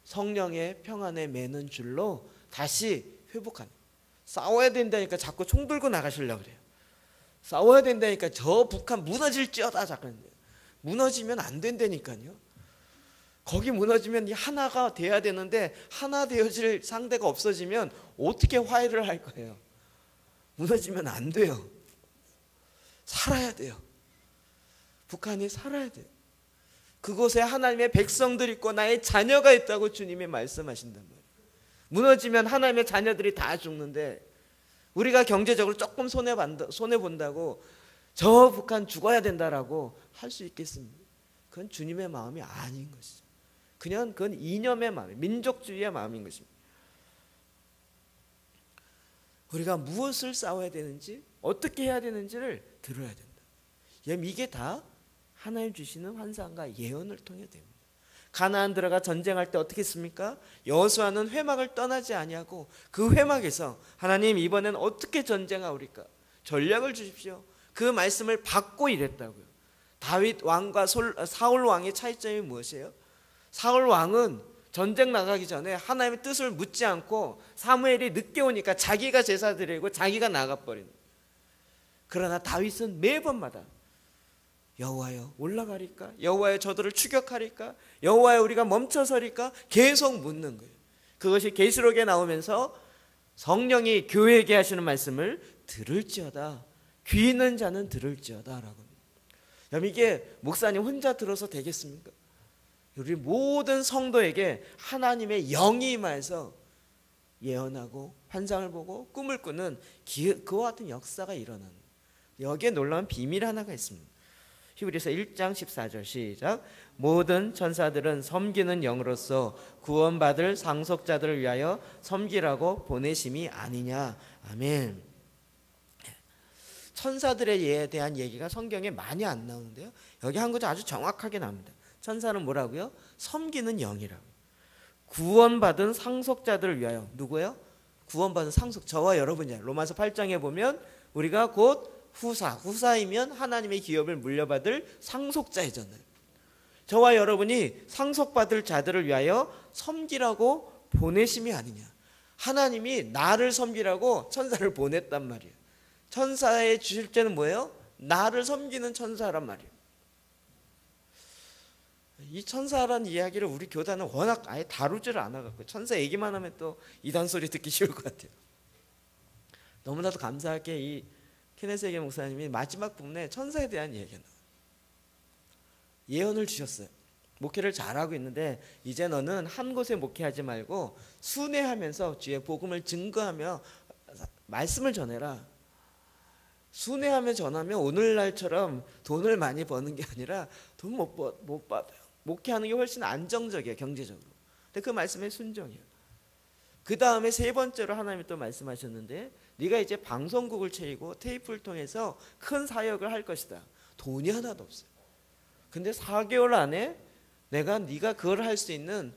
성령의 평안에 매는 줄로 다시 회복하는. 싸워야 된다니까 자꾸 총 들고 나가시려고 그래요. 싸워야 된다니까 저 북한 무너질지어다 자꾸. 무너지면 안 된다니까요. 거기 무너지면 이 하나가 돼야 되는데 하나 되어질 상대가 없어지면 어떻게 화해를 할 거예요? 무너지면 안 돼요. 살아야 돼요. 북한이 살아야 돼요. 그곳에 하나님의 백성들이 있고 나의 자녀가 있다고 주님이 말씀하신단 말이에요. 무너지면 하나님의 자녀들이 다 죽는데 우리가 경제적으로 조금 손해본다고 저 북한 죽어야 된다라고 할 수 있겠습니까? 그건 주님의 마음이 아닌 것이죠. 그건 이념의 마음, 민족주의의 마음인 것입니다. 우리가 무엇을 싸워야 되는지 어떻게 해야 되는지를 들어야 된다. 이게 다 하나님 주시는 환상과 예언을 통해 됩니다. 가나안 들어가 전쟁할 때 어떻게 했습니까? 여호수아는 회막을 떠나지 아니하고 그 회막에서 하나님 이번엔 어떻게 전쟁하오리까? 전략을 주십시오. 그 말씀을 받고 이랬다고요. 다윗 왕과 사울 왕의 차이점이 무엇이에요? 사울 왕은 전쟁 나가기 전에 하나님의 뜻을 묻지 않고 사무엘이 늦게 오니까 자기가 제사 드리고 자기가 나가버린. 그러나 다윗은 매번마다 여호와여 올라가리까? 여호와여 저들을 추격하리까? 여호와여 우리가 멈춰서리까? 계속 묻는 거예요. 그것이 계시록에 나오면서 성령이 교회에게 하시는 말씀을 들을지어다. 귀 있는 자는 들을지어다라고. 여러분 이게 목사님 혼자 들어서 되겠습니까? 우리 모든 성도에게 하나님의 영이 임하여서 예언하고 환상을 보고 꿈을 꾸는 그와 같은 역사가 일어나는, 여기에 놀라운 비밀 하나가 있습니다. 히브리서 1장 14절 시작. 모든 천사들은 섬기는 영으로서 구원받을 상속자들을 위하여 섬기라고 보내심이 아니냐. 아멘. 천사들에 대한 얘기가 성경에 많이 안 나오는데요, 여기 한 구절 아주 정확하게 나옵니다. 천사는 뭐라고요? 섬기는 영이라고. 구원받은 상속자들을 위하여. 누구예요? 구원받은 상속, 저와 여러분이야. 로마서 8장에 보면 우리가 곧 후사이면 하나님의 기업을 물려받을 상속자이잖아요. 저와 여러분이 상속받을 자들을 위하여 섬기라고 보내심이 아니냐. 하나님이 나를 섬기라고 천사를 보냈단 말이에요. 천사의 주실제는 뭐예요? 나를 섬기는 천사란 말이에요. 이 천사라는 이야기를 우리 교단은 워낙 아예 다루지를 않아갖고 천사 얘기만 하면 또 이단 소리 듣기 쉬울 것 같아요. 너무나도 감사하게 이 케네세게 목사님이 마지막 부분에 천사에 대한 얘기가 나와요. 예언을 주셨어요. 목회를 잘하고 있는데 이제 너는 한 곳에 목회하지 말고 순회하면서 주의 복음을 증거하며 말씀을 전해라. 순회하며 전하면 오늘날처럼 돈을 많이 버는 게 아니라 돈 못 받아요. 목회하는 게 훨씬 안정적이에요, 경제적으로. 근데 그 말씀에 순종이에요. 그 다음에 세 번째로 하나님이 또 말씀하셨는데 네가 이제 방송국을 차리고 테이프를 통해서 큰 사역을 할 것이다. 돈이 하나도 없어요. 근데 4개월 안에 네가 그걸 할 수 있는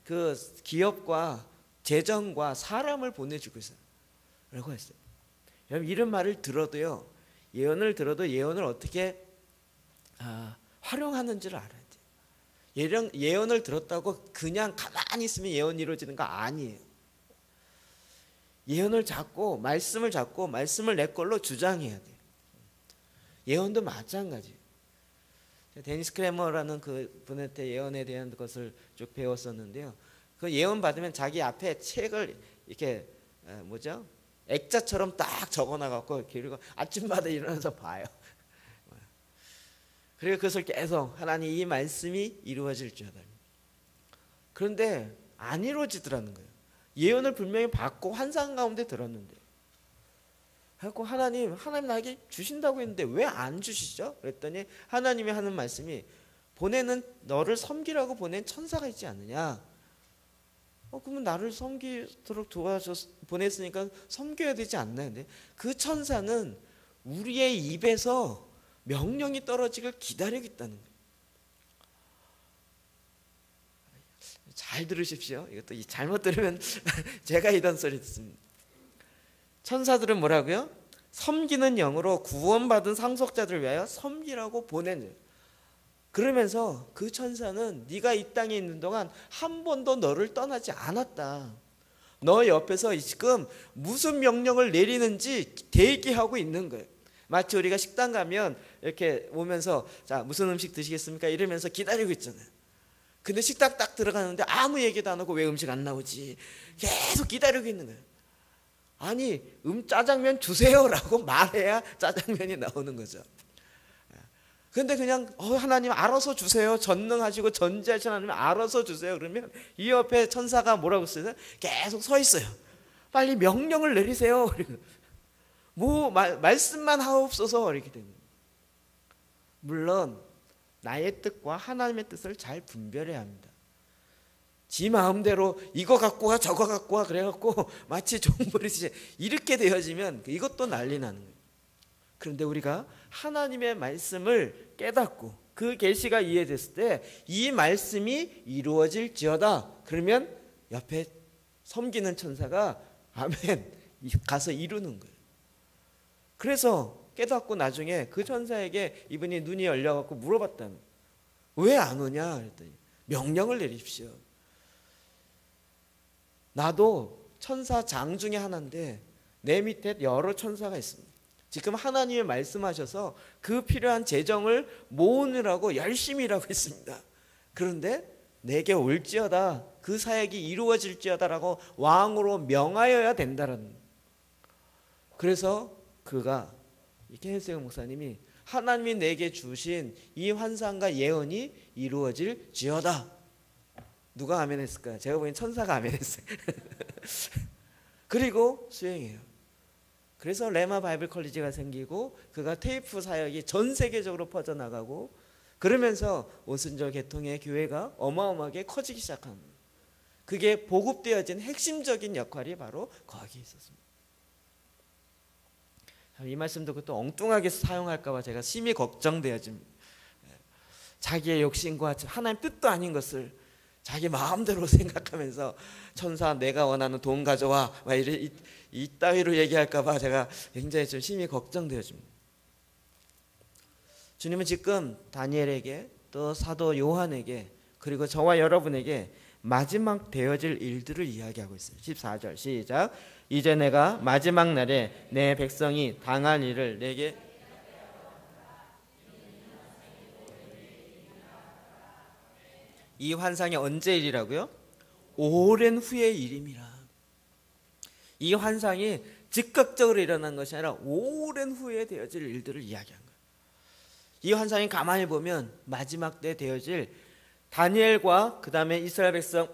그 기업과 재정과 사람을 보내주고 있어요 라고 했어요. 여러분 이런 말을 들어도요, 예언을 들어도 예언을 어떻게 활용하는지를 알아야 돼요. 예언을 들었다고 그냥 가만히 있으면 예언이 이루어지는 거 아니에요. 예언을 잡고 말씀을 내 걸로 주장해야 돼요. 예언도 마찬가지예요. 데니스 크레머라는 그 분한테 예언에 대한 것을 쭉 배웠었는데요, 그 예언 받으면 자기 앞에 책을 이렇게 액자처럼 딱 적어놔갖고 그리고 아침마다 일어나서 봐요. 그리고 그것을 계속 하나님 이 말씀이 이루어질지어다. 그런데 안 이루어지더라는 거예요. 예언을 분명히 받고 환상 가운데 들었는데, 그래서 하나님 나에게 주신다고 했는데 왜 안 주시죠? 그랬더니 하나님이 하는 말씀이 너를 섬기라고 보낸 천사가 있지 않느냐. 그러면 나를 섬기도록 도와줘서 보냈으니까 섬겨야 되지 않나요? 근데 그 천사는 우리의 입에서 명령이 떨어지길 기다리고 있다는 거예요. 잘 들으십시오. 이것도 잘못 들으면 제가 이런 소리 듣습니다. 천사들은 뭐라고요? 섬기는 영으로 구원받은 상속자들을 위하여 섬기라고 보낸. 그러면서 그 천사는 네가 이 땅에 있는 동안 한 번도 너를 떠나지 않았다. 너 옆에서 지금 무슨 명령을 내리는지 대기하고 있는 거예요. 마치 우리가 식당 가면 이렇게 오면서 자 무슨 음식 드시겠습니까? 이러면서 기다리고 있잖아요. 근데 식당 딱 들어가는데 아무 얘기도 안 하고 왜 음식 안 나오지? 계속 기다리고 있는 거예요. 아니 짜장면 주세요라고 말해야 짜장면이 나오는 거죠. 근데 그냥 하나님 알아서 주세요. 전능하시고 전지하신 하나님 알아서 주세요. 그러면 이 옆에 천사가 뭐라고 써요? 계속 서 있어요. 빨리 명령을 내리세요. 뭐 말씀만 하옵소서 이렇게 됩니다. 물론 나의 뜻과 하나님의 뜻을 잘 분별해야 합니다. 지 마음대로 이거 갖고 와 저거 갖고 와 그래갖고 마치 종버릇이 이렇게 되어지면 이것도 난리 나는 거예요. 그런데 우리가 하나님의 말씀을 깨닫고 그 계시가 이해됐을 때 이 말씀이 이루어질지어다. 그러면 옆에 섬기는 천사가 아멘 가서 이루는 거예요. 그래서 깨닫고 나중에 그 천사에게 이분이 눈이 열려갖고 물어봤다는 왜 안 오냐 그랬더니 명령을 내리십시오. 나도 천사장 중에 하나인데 내 밑에 여러 천사가 있습니다. 지금 하나님이 말씀하셔서 그 필요한 재정을 모으느라고 열심히 일하고 있습니다. 그런데 내게 올지어다 그 사역이 이루어질지어다라고 왕으로 명하여야 된다는. 그래서 그가 케헨세경 목사님이 하나님이 내게 주신 이 환상과 예언이 이루어질지어다. 누가 아멘했을까요? 제가 보기엔 천사가 아멘했어요. 그리고 수행해요. 그래서 레마 바이블 컬리지가 생기고 그가 테이프 사역이 전 세계적으로 퍼져나가고 그러면서 오순절 계통의 교회가 어마어마하게 커지기 시작합니다. 그게 보급되어진 핵심적인 역할이 바로 거기에 있었습니다. 이 말씀 듣고 또 엉뚱하게 사용할까 봐 제가 심히 걱정되어집니다. 자기의 욕심과 하나님 뜻도 아닌 것을 자기 마음대로 생각하면서 천사 내가 원하는 돈 가져와 막 이따위로 얘기할까 봐 제가 굉장히 좀 심히 걱정되어집니다. 주님은 지금 다니엘에게 또 사도 요한에게 그리고 저와 여러분에게 마지막 되어질 일들을 이야기하고 있어요. 14절 시작. 이제 내가 마지막 날에 내 백성이 당할 일을 내게 이 환상이 언제 일이라고요? 오랜 후의 일임이라. 이 환상이 즉각적으로 일어난 것이 아니라 오랜 후에 되어질 일들을 이야기한 거예요. 이 환상이 가만히 보면 마지막 때 되어질 다니엘과 그 다음에 이스라엘 백성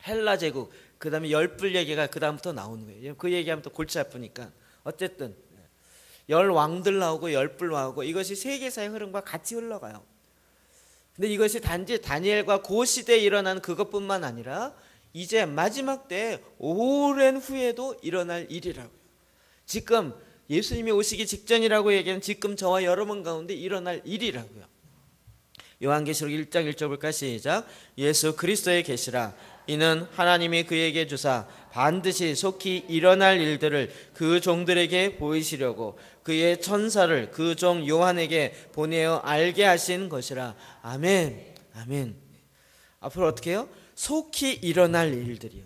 헬라 제국 그 다음에 열불 얘기가 그 다음부터 나오는 거예요. 그 얘기하면 또 골치 아프니까 어쨌든 열 왕들 나오고 열불 나오고 이것이 세계사의 흐름과 같이 흘러가요. 근데 이것이 단지 다니엘과 그 시대에 일어난 그것뿐만 아니라 이제 마지막 때 오랜 후에도 일어날 일이라고요. 지금 예수님이 오시기 직전이라고 얘기하는 지금 저와 여러분 가운데 일어날 일이라고요. 요한계시록 1장 1절 볼까 시작. 예수 그리스도의 계시라. 이는 하나님이 그에게 주사 반드시 속히 일어날 일들을 그 종들에게 보이시려고 그의 천사를 그 종 요한에게 보내어 알게 하신 것이라. 아멘. 아멘. 앞으로 어떻게 해요? 속히 일어날 일들이요.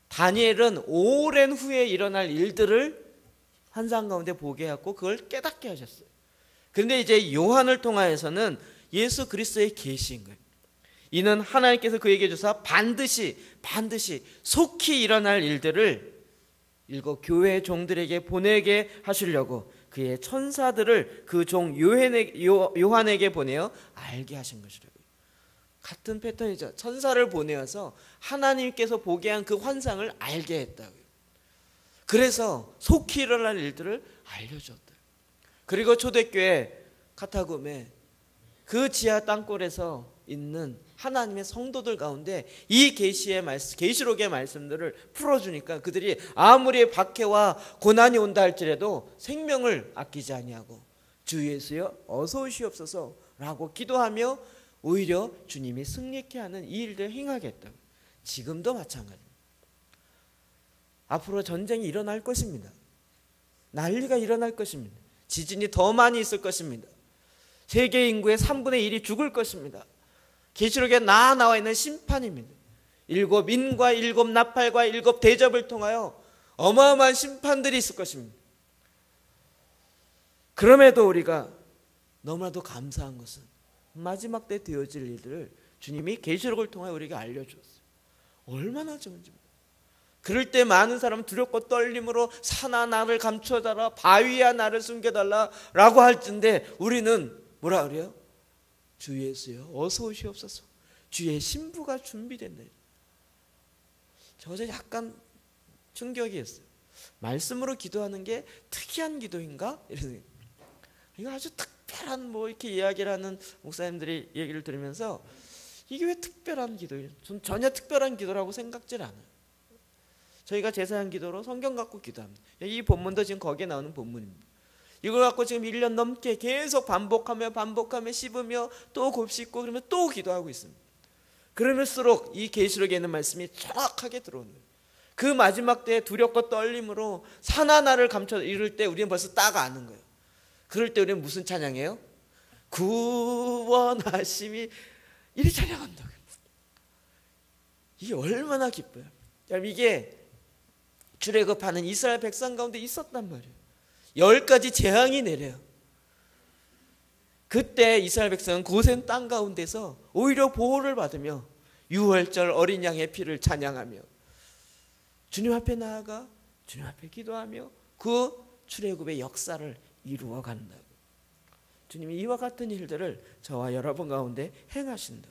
다니엘은 오랜 후에 일어날 일들을 환상 가운데 보게 하고 그걸 깨닫게 하셨어요. 그런데 이제 요한을 통하여서는 예수 그리스도의 계시인 거예요. 이는 하나님께서 그에게 주사 반드시 속히 일어날 일들을 일곱 교회의 종들에게 보내게 하시려고 그의 천사들을 그 종 요한에게 보내어 알게 하신 것이라고요. 같은 패턴이죠. 천사를 보내어서 하나님께서 보게 한 그 환상을 알게 했다고요. 그래서 속히 일어날 일들을 알려줬대요. 그리고 초대교회 카타굼에 그 지하 땅굴에서 있는 하나님의 성도들 가운데 이 계시록의 말씀들을 풀어주니까 그들이 아무리 박해와 고난이 온다 할지라도 생명을 아끼지 아니하고 주 예수여 어서 오시옵소서라고 기도하며 오히려 주님이 승리케 하는 이 일들을 행하게 했다고. 지금도 마찬가지입니다. 앞으로 전쟁이 일어날 것입니다. 난리가 일어날 것입니다. 지진이 더 많이 있을 것입니다. 세계 인구의 3분의 1이 죽을 것입니다. 계시록에 나와 있는 심판입니다. 일곱 인과 일곱 나팔과 일곱 대접을 통하여 어마어마한 심판들이 있을 것입니다. 그럼에도 우리가 너무나도 감사한 것은 마지막 때 되어질 일들을 주님이 계시록을 통해 우리에게 알려주었어요. 얼마나 좋은지. 그럴 때 많은 사람은 두렵고 떨림으로 산아 나를 감춰달라, 바위야 나를 숨겨달라 라고 할 텐데 우리는 뭐라 그래요? 주 예수여 어서 오시옵소서. 주의 신부가 준비됐네. 저도 약간 충격이었어요. 말씀으로 기도하는 게 특이한 기도인가? 이런 이거 아주 특별한 뭐 이렇게 이야기를 하는 목사님들이 얘기를 들으면서 이게 왜 특별한 기도예요? 전 전혀 특별한 기도라고 생각질 않아요. 저희가 제사장 기도로 성경 갖고 기도합니다. 이 본문도 지금 거기에 나오는 본문입니다. 이걸 갖고 지금 1년 넘게 계속 반복하며 씹으며 또 곱씹고 그러면 또 기도하고 있습니다. 그러면서록 이 계시록에 있는 말씀이 정확하게 들어오는 거예요. 그 마지막 때에 두렵고 떨림으로 산 하나를 감춰 이럴 때 우리는 벌써 딱 아는 거예요. 그럴 때 우리는 무슨 찬양해요? 구원하심이 이리 찬양한다고요. 이게 얼마나 기뻐요. 이게 출애굽하는 이스라엘 백성 가운데 있었단 말이에요. 10가지 재앙이 내려요. 그때 이스라엘 백성은 고센 땅 가운데서 오히려 보호를 받으며 유월절 어린 양의 피를 찬양하며 주님 앞에 나아가 주님 앞에 기도하며 그 출애굽의 역사를 이루어 간다고. 주님이 이와 같은 일들을 저와 여러분 가운데 행하신다.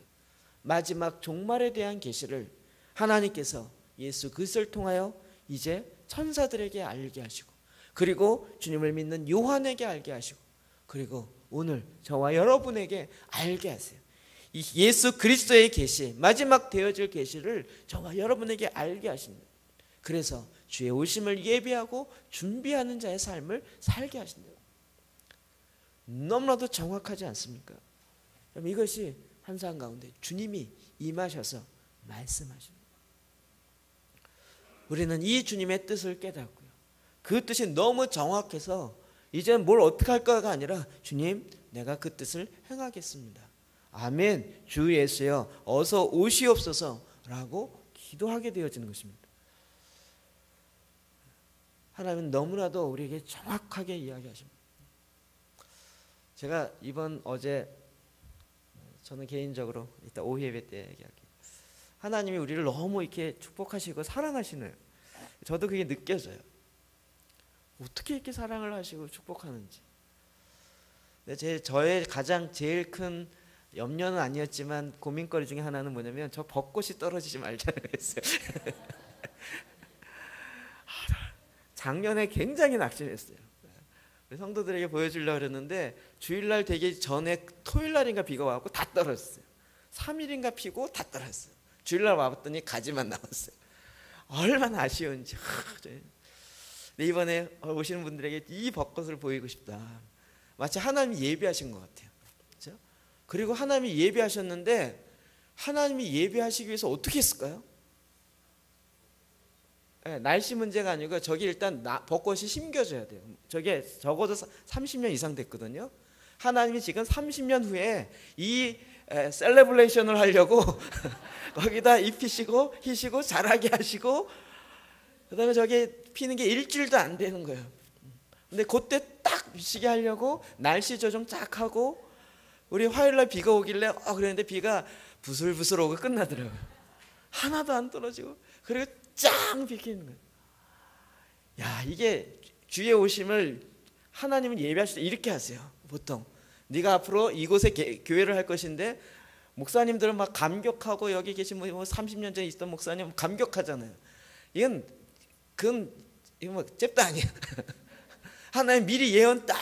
마지막 종말에 대한 계시를 하나님께서 예수 그리스도를 통하여 이제 천사들에게 알게 하시고 그리고 주님을 믿는 요한에게 알게 하시고 그리고 오늘 저와 여러분에게 알게 하세요. 이 예수 그리스도의 계시, 마지막 되어질 계시를 저와 여러분에게 알게 하십니다. 그래서 주의 오심을 예비하고 준비하는 자의 삶을 살게 하신다. 너무나도 정확하지 않습니까? 그럼 이것이 환상 가운데 주님이 임하셔서 말씀하십니다. 우리는 이 주님의 뜻을 깨닫고요. 그 뜻이 너무 정확해서 이제 뭘 어떻게 할까가 아니라 주님 내가 그 뜻을 행하겠습니다. 아멘. 주 예수여 어서 오시옵소서 라고 기도하게 되어지는 것입니다. 하나님은 너무나도 우리에게 정확하게 이야기하십니다. 제가 어제 저는 개인적으로 이따 오후 예배 때 얘기할게요. 하나님이 우리를 너무 이렇게 축복하시고 사랑하시네요. 저도 그게 느껴져요. 어떻게 이렇게 사랑을 하시고 축복하는지. 근데 저의 가장 제일 큰 염려는 아니었지만 고민거리 중에 하나는 뭐냐면 저 벚꽃이 떨어지지 말자는 거였어요. 작년에 굉장히 낙심했어요. 성도들에게 보여주려고 그랬는데 주일날 되기 전에 토요일날인가 비가 와서 다 떨어졌어요. 3일인가 피고 다 떨어졌어요. 주일날 와봤더니 가지만 남았어요. 얼마나 아쉬운지. 이번에 오시는 분들에게 이 벚꽃을 보이고 싶다. 마치 하나님이 예비하신 것 같아요. 그렇죠? 그리고 하나님이 예비하셨는데 하나님이 예비하시기 위해서 어떻게 했을까요? 네, 날씨 문제가 아니고 저기 일단 벚꽃이 심겨져야 돼요. 저게 적어도 30년 이상 됐거든요. 하나님이 지금 30년 후에 이 셀레브레이션을 하려고 거기다 입히시고 희시고 자라게 하시고 그다음에 저게 피는 게 일주일도 안 되는 거예요. 근데 그때 딱 미치게 하려고 날씨 조정 쫙 하고 우리 화요일날 비가 오길래 그랬는데 비가 부슬부슬 오고 끝나더라고요. 하나도 안 떨어지고 그리고 짱 비키는 거예요. 야, 이게 주의 오심을 하나님은 예배하실 때 이렇게 하세요. 보통 네가 앞으로 이곳에 교회를 할 것인데 목사님들은 막 감격하고 여기 계신 뭐 30년 전에 있던 목사님 감격하잖아요. 그건 뭐 잽도 아니야. 하나님 미리 재현 다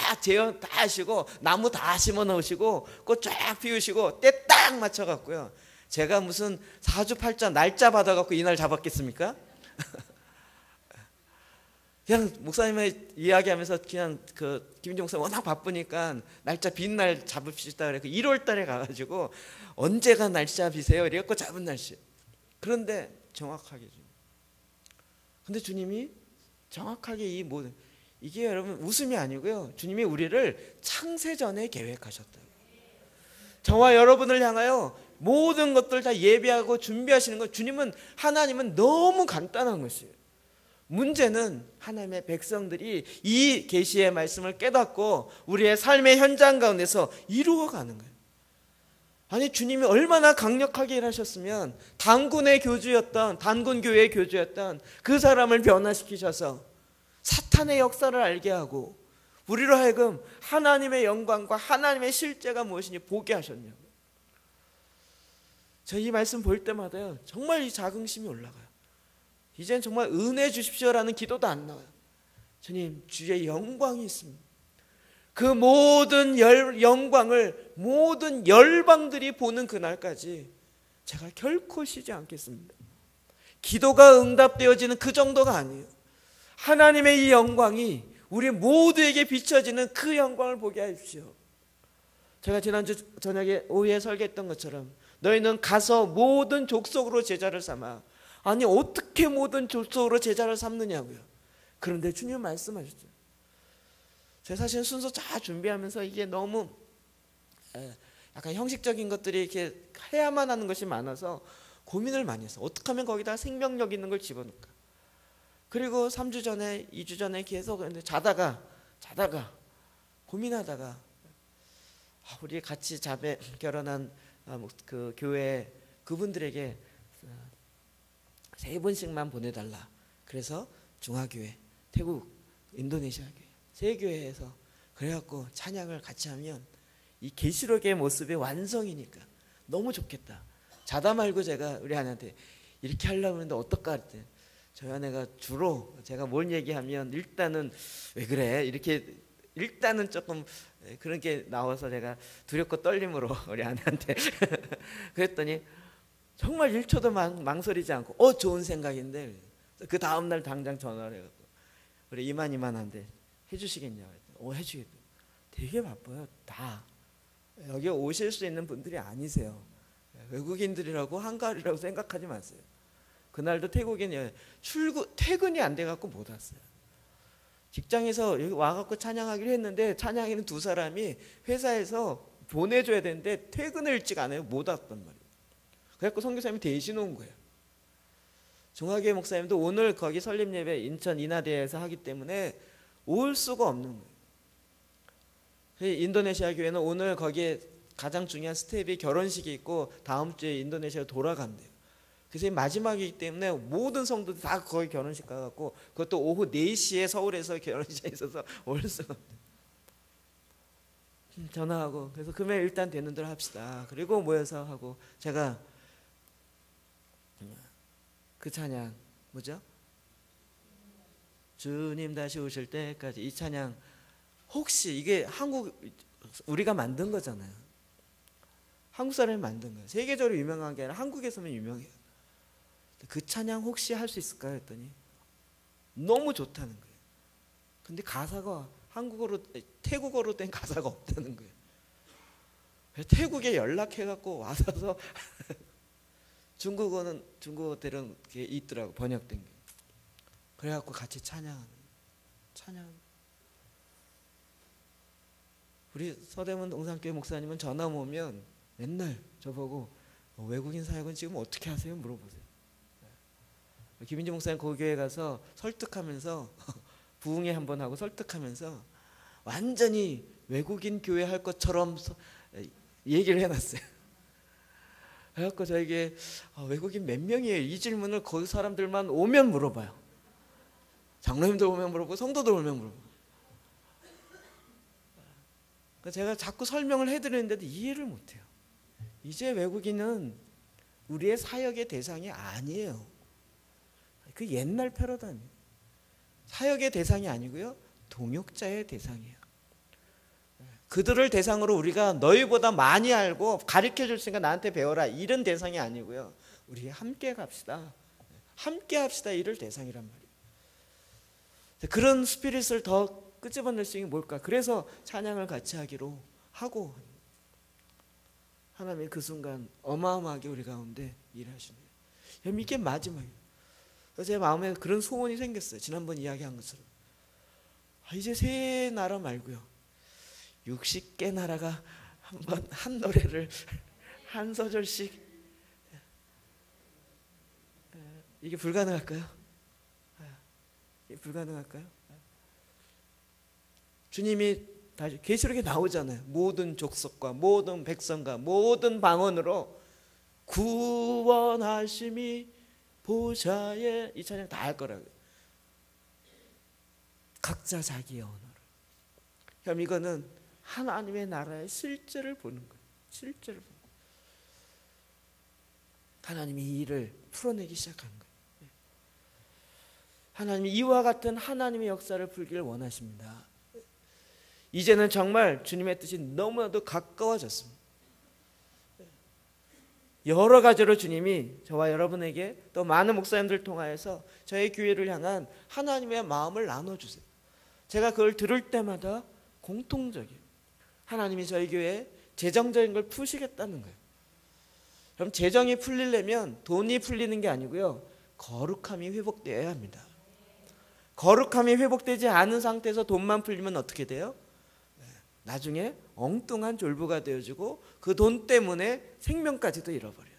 하시고 나무 다 심어 놓으시고 꽃 쫙 피우시고 때 딱 맞춰 갖고요. 제가 무슨 사주팔자 날짜 받아 갖고 이날 잡았겠습니까? 그냥 목사님의 이야기하면서 그냥 김인종 목사님 워낙 바쁘니까 날짜 빈 날 잡읍시다 그래. 1월 달에 가가지고 언제가 날짜 비세요? 이래갖고 잡은 날씨. 그런데 정확하게 근데 주님이 정확하게 이게 여러분 웃음이 아니고요. 주님이 우리를 창세전에 계획하셨다. 저와 여러분을 향하여 모든 것들 다 예비하고 준비하시는 것. 주님은, 하나님은 너무 간단한 것이에요. 문제는 하나님의 백성들이 이 계시의 말씀을 깨닫고 우리의 삶의 현장 가운데서 이루어가는 거예요. 아니, 주님이 얼마나 강력하게 일하셨으면 단군의 교주였던, 단군교회의 교주였던 그 사람을 변화시키셔서 사탄의 역사를 알게 하고 우리로 하여금 하나님의 영광과 하나님의 실제가 무엇인지 보게 하셨냐고요. 저 이 말씀 볼 때마다요, 정말 이 자긍심이 올라가요. 이젠 정말 은혜 주십시오라는 기도도 안 나와요. 주님, 주의 영광이 있습니다. 그 모든 영광을 모든 열방들이 보는 그날까지 제가 결코 쉬지 않겠습니다. 기도가 응답되어지는 그 정도가 아니에요. 하나님의 이 영광이 우리 모두에게 비춰지는 그 영광을 보게 하십시오. 제가 지난주 저녁에 오후에 설계했던 것처럼 너희는 가서 모든 족속으로 제자를 삼아. 아니, 어떻게 모든 족속으로 제자를 삼느냐고요. 그런데 주님 말씀하셨죠. 제가 사실 순서 잘 준비하면서 이게 너무 약간 형식적인 것들이 이렇게 해야만 하는 것이 많아서 고민을 많이 했어요. 어떻게 하면 거기다 생명력 있는 걸 집어넣을까. 그리고 3주 전에 2주 전에 계속 자다가 고민하다가 우리 같이 자매 결혼한 그 교회 그분들에게 3분씩만 보내달라. 그래서 중화교회, 태국, 인도네시아 교회 3교회에서 그래갖고 찬양을 같이 하면 이 계시록의 모습의 완성이니까 너무 좋겠다. 자다 말고 제가 우리 아내한테 이렇게 하려고 했는데 어떨까 했더니 저희 아내가 주로 제가 뭘 얘기하면 일단은 왜 그래 이렇게 일단은 조금 그런 게 나와서 제가 두렵고 떨림으로 우리 아내한테 그랬더니 정말 1초도 망설이지 않고 좋은 생각인데 그 다음날 당장 전화를 해갖고 우리 이만한데 해주시겠냐고 했더니 해주겠다. 되게 바빠요. 다 여기 오실 수 있는 분들이 아니세요. 외국인들이라고 한가리라고 생각하지 마세요. 그날도 태국인이 퇴근이 안 돼갖고 못 왔어요. 직장에서 여기 와갖고 찬양하기로 했는데 찬양하는 2사람이 회사에서 보내줘야 되는데 퇴근을 일찍 안 해요. 못 왔단 말이에요. 그래갖고 선교사님이 대신 온 거예요. 중화교회 목사님도 오늘 거기 설립예배 인천 인하대에서 하기 때문에 올 수가 없는 거예요. 인도네시아 교회는 오늘 거기에 가장 중요한 스텝이 결혼식이 있고 다음 주에 인도네시아로 돌아간대요. 그래서 마지막이기 때문에 모든 성도들이 다 거기 결혼식 가갖고 그것도 오후 4시에 서울에서 결혼식에 있어서 올 수가 없대요. 전화하고 그래서 금요일 일단 되는 대로 합시다. 그리고 모여서 하고 제가 그 찬양 뭐죠? 주님 다시 오실 때까지 이 찬양 혹시 이게 우리가 만든 거잖아요. 한국 사람이 만든 거예요. 세계적으로 유명한 게 아니라 한국에서만 유명해요. 그 찬양 혹시 할 수 있을까요? 했더니 너무 좋다는 거예요. 근데 가사가 태국어로 된 가사가 없다는 거예요. 태국에 연락해갖고 와서 중국어들은 있더라고 번역된 게. 그래갖고 같이 찬양. 우리 서대문 동산교회 목사님은 전화 오면 맨날 저보고 외국인 사역은 지금 어떻게 하세요? 물어보세요. 김인지 목사님 그 교회 가서 설득하면서 부흥회 한번 하고 설득하면서 완전히 외국인 교회 할 것처럼 얘기를 해놨어요. 그래갖고 저에게 외국인 몇 명이에요? 이 질문을 거기 사람들만 오면 물어봐요. 장로님들 오면 물어보고 성도들 오면 물어보고. 제가 자꾸 설명을 해드리는데도 이해를 못해요. 이제 외국인은 우리의 사역의 대상이 아니에요. 그 옛날 패러다임이에요. 사역의 대상이 아니고요, 동역자의 대상이에요. 그들을 대상으로 우리가 너희보다 많이 알고 가르쳐줄 수 있으니까 나한테 배워라 이런 대상이 아니고요, 우리 함께 갑시다, 함께 합시다 이를 대상이란 말이에요. 그런 스피릿을 더 끄집어낼 수 있는 게 뭘까? 그래서 찬양을 같이 하기로 하고 하나님이 그 순간 어마어마하게 우리 가운데 일하시네요. 이게 마지막이에요. 제 마음에 그런 소원이 생겼어요. 지난번 이야기한 것처럼 이제 세 나라 말고요 60개 나라가 한번 한 노래를 한 소절씩. 이게 불가능할까요? 이게 불가능할까요? 주님이 다시 계시록에 나오잖아요. 모든 족속과 모든 백성과 모든 방언으로 구원하심이 보좌에, 이 찬양 다 할 거라고요. 각자 자기의 언어로. 그럼 이거는 하나님의 나라의 실제를 보는 거예요. 실제를 보는 거예요. 하나님이 이 일을 풀어내기 시작한 거예요. 하나님이 이와 같은 하나님의 역사를 풀기를 원하십니다. 이제는 정말 주님의 뜻이 너무나도 가까워졌습니다. 여러 가지로 주님이 저와 여러분에게 또 많은 목사님들 통하여서 저희 교회를 향한 하나님의 마음을 나눠주세요. 제가 그걸 들을 때마다 공통적이에요. 하나님이 저희 교회에 재정적인 걸 푸시겠다는 거예요. 그럼 재정이 풀리려면 돈이 풀리는 게 아니고요, 거룩함이 회복되어야 합니다. 거룩함이 회복되지 않은 상태에서 돈만 풀리면 어떻게 돼요? 나중에 엉뚱한 졸부가 되어지고 그 돈 때문에 생명까지도 잃어버려요.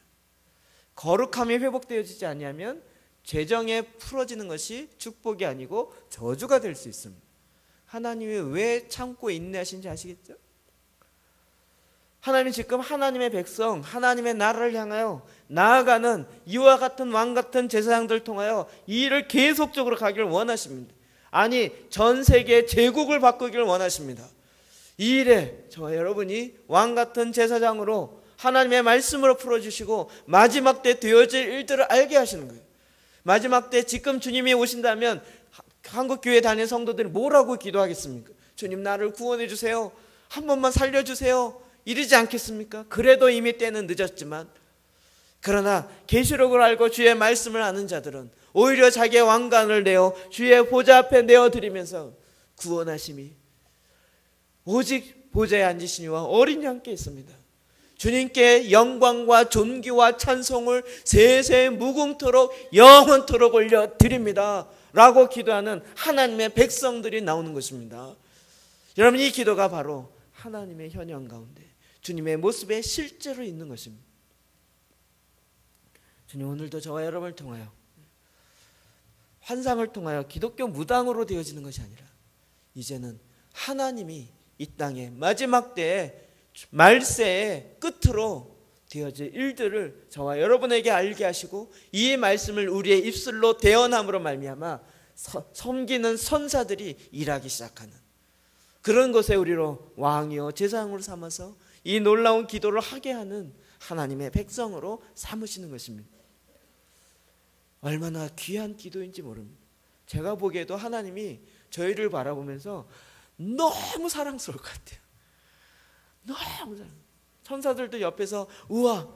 거룩함이 회복되어지지 않으면 재정에 풀어지는 것이 축복이 아니고 저주가 될 수 있습니다. 하나님이 왜 참고 인내하신지 아시겠죠? 하나님이 지금 하나님의 백성, 하나님의 나라를 향하여 나아가는 이와 같은 왕 같은 제사장들을 통하여 이 일을 계속적으로 가기를 원하십니다. 아니, 전 세계 제국을 바꾸기를 원하십니다. 이 일에 저와 여러분이 왕 같은 제사장으로 하나님의 말씀으로 풀어주시고 마지막 때 되어질 일들을 알게 하시는 거예요. 마지막 때 지금 주님이 오신다면 한국교회 다니는 성도들이 뭐라고 기도하겠습니까? 주님, 나를 구원해 주세요. 한 번만 살려주세요. 이러지 않겠습니까? 그래도 이미 때는 늦었지만, 그러나 계시록을 알고 주의 말씀을 아는 자들은 오히려 자기의 왕관을 내어 주의 보좌 앞에 내어드리면서 구원하심이 오직 보좌에 앉으시니와 어린 양께 있습니다. 주님께 영광과 존귀와 찬송을 세세 무궁토록 영원토록 올려드립니다 라고 기도하는 하나님의 백성들이 나오는 것입니다. 여러분, 이 기도가 바로 하나님의 현현 가운데 주님의 모습에 실제로 있는 것입니다. 주님, 오늘도 저와 여러분을 통하여, 환상을 통하여 기독교 무당으로 되어지는 것이 아니라 이제는 하나님이 이 땅의 마지막 때에 말세의 끝으로 되어질 일들을 저와 여러분에게 알게 하시고 이 말씀을 우리의 입술로 대언함으로 말미암아 섬기는 선사들이 일하기 시작하는 그런 것에 우리로 왕이요 제사장으로 삼아서 이 놀라운 기도를 하게 하는 하나님의 백성으로 삼으시는 것입니다. 얼마나 귀한 기도인지 모릅니다. 제가 보기에도 하나님이 저희를 바라보면서 너무 사랑스러울 것 같아요. 너무 천사들도 옆에서 우와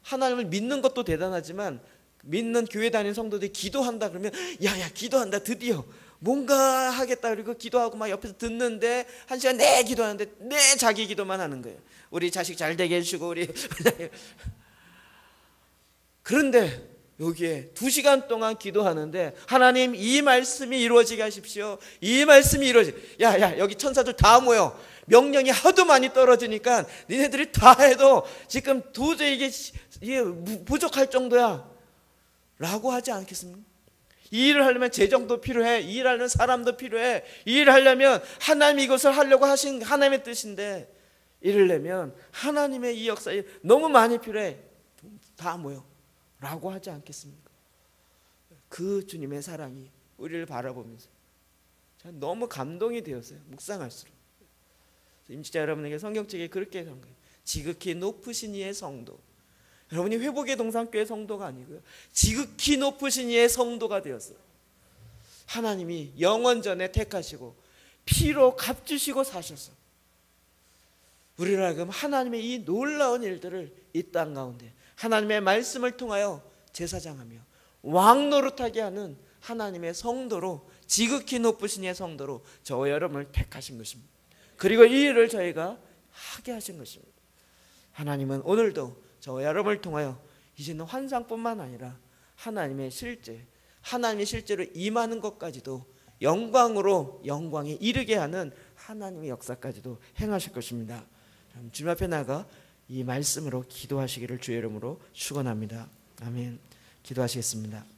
하나님을 믿는 것도 대단하지만 믿는 교회 다니는 성도들이 기도한다 그러면 야야 기도한다, 드디어 뭔가 하겠다, 그리고 기도하고 막 옆에서 듣는데 한 시간 내 기도하는데 내 자기 기도만 하는 거예요. 우리 자식 잘 되게 해주시고 우리 그런데 여기에 2시간 동안 기도하는데 하나님 이 말씀이 이루어지게 하십시오. 이 말씀이 이루어지게. 야 여기 천사들 다 모여. 명령이 하도 많이 떨어지니까 니네들이 다 해도 지금 도저히 이게 부족할 정도야 라고 하지 않겠습니까? 이 일을 하려면 재정도 필요해. 이 일을 하려면 사람도 필요해. 이 일을 하려면 하나님이 이것을 하려고 하신 하나님의 뜻인데 이러려면 하나님의 이 역사에 너무 많이 필요해. 다 모여 라고 하지 않겠습니까? 그 주님의 사랑이 우리를 바라보면서 저는 너무 감동이 되었어요. 묵상할수록. 임직자 여러분에게 성경책에 그렇게 한 거예요. 지극히 높으신 이의 성도. 여러분이 회복의 동산교회 성도가 아니고요, 지극히 높으신 이의 성도가 되었어요. 하나님이 영원전에 택하시고 피로 값주시고 사셔서 우리를 하여금 하나님의 이 놀라운 일들을 이 땅 가운데 하나님의 말씀을 통하여 제사장하며 왕 노릇하게 하는 하나님의 성도로, 지극히 높으신 이의 성도로 저와 여러분을 택하신 것입니다. 그리고 이 일을 저희가 하게 하신 것입니다. 하나님은 오늘도 저와 여러분을 통하여 이제는 환상뿐만 아니라 하나님의 실제, 하나님의 실제로 임하는 것까지도 영광으로 영광에 이르게 하는 하나님의 역사까지도 행하실 것입니다. 주님 앞에 나가 이 말씀으로 기도하시기를 주의 이름으로 축원합니다. 아멘. 기도하시겠습니다.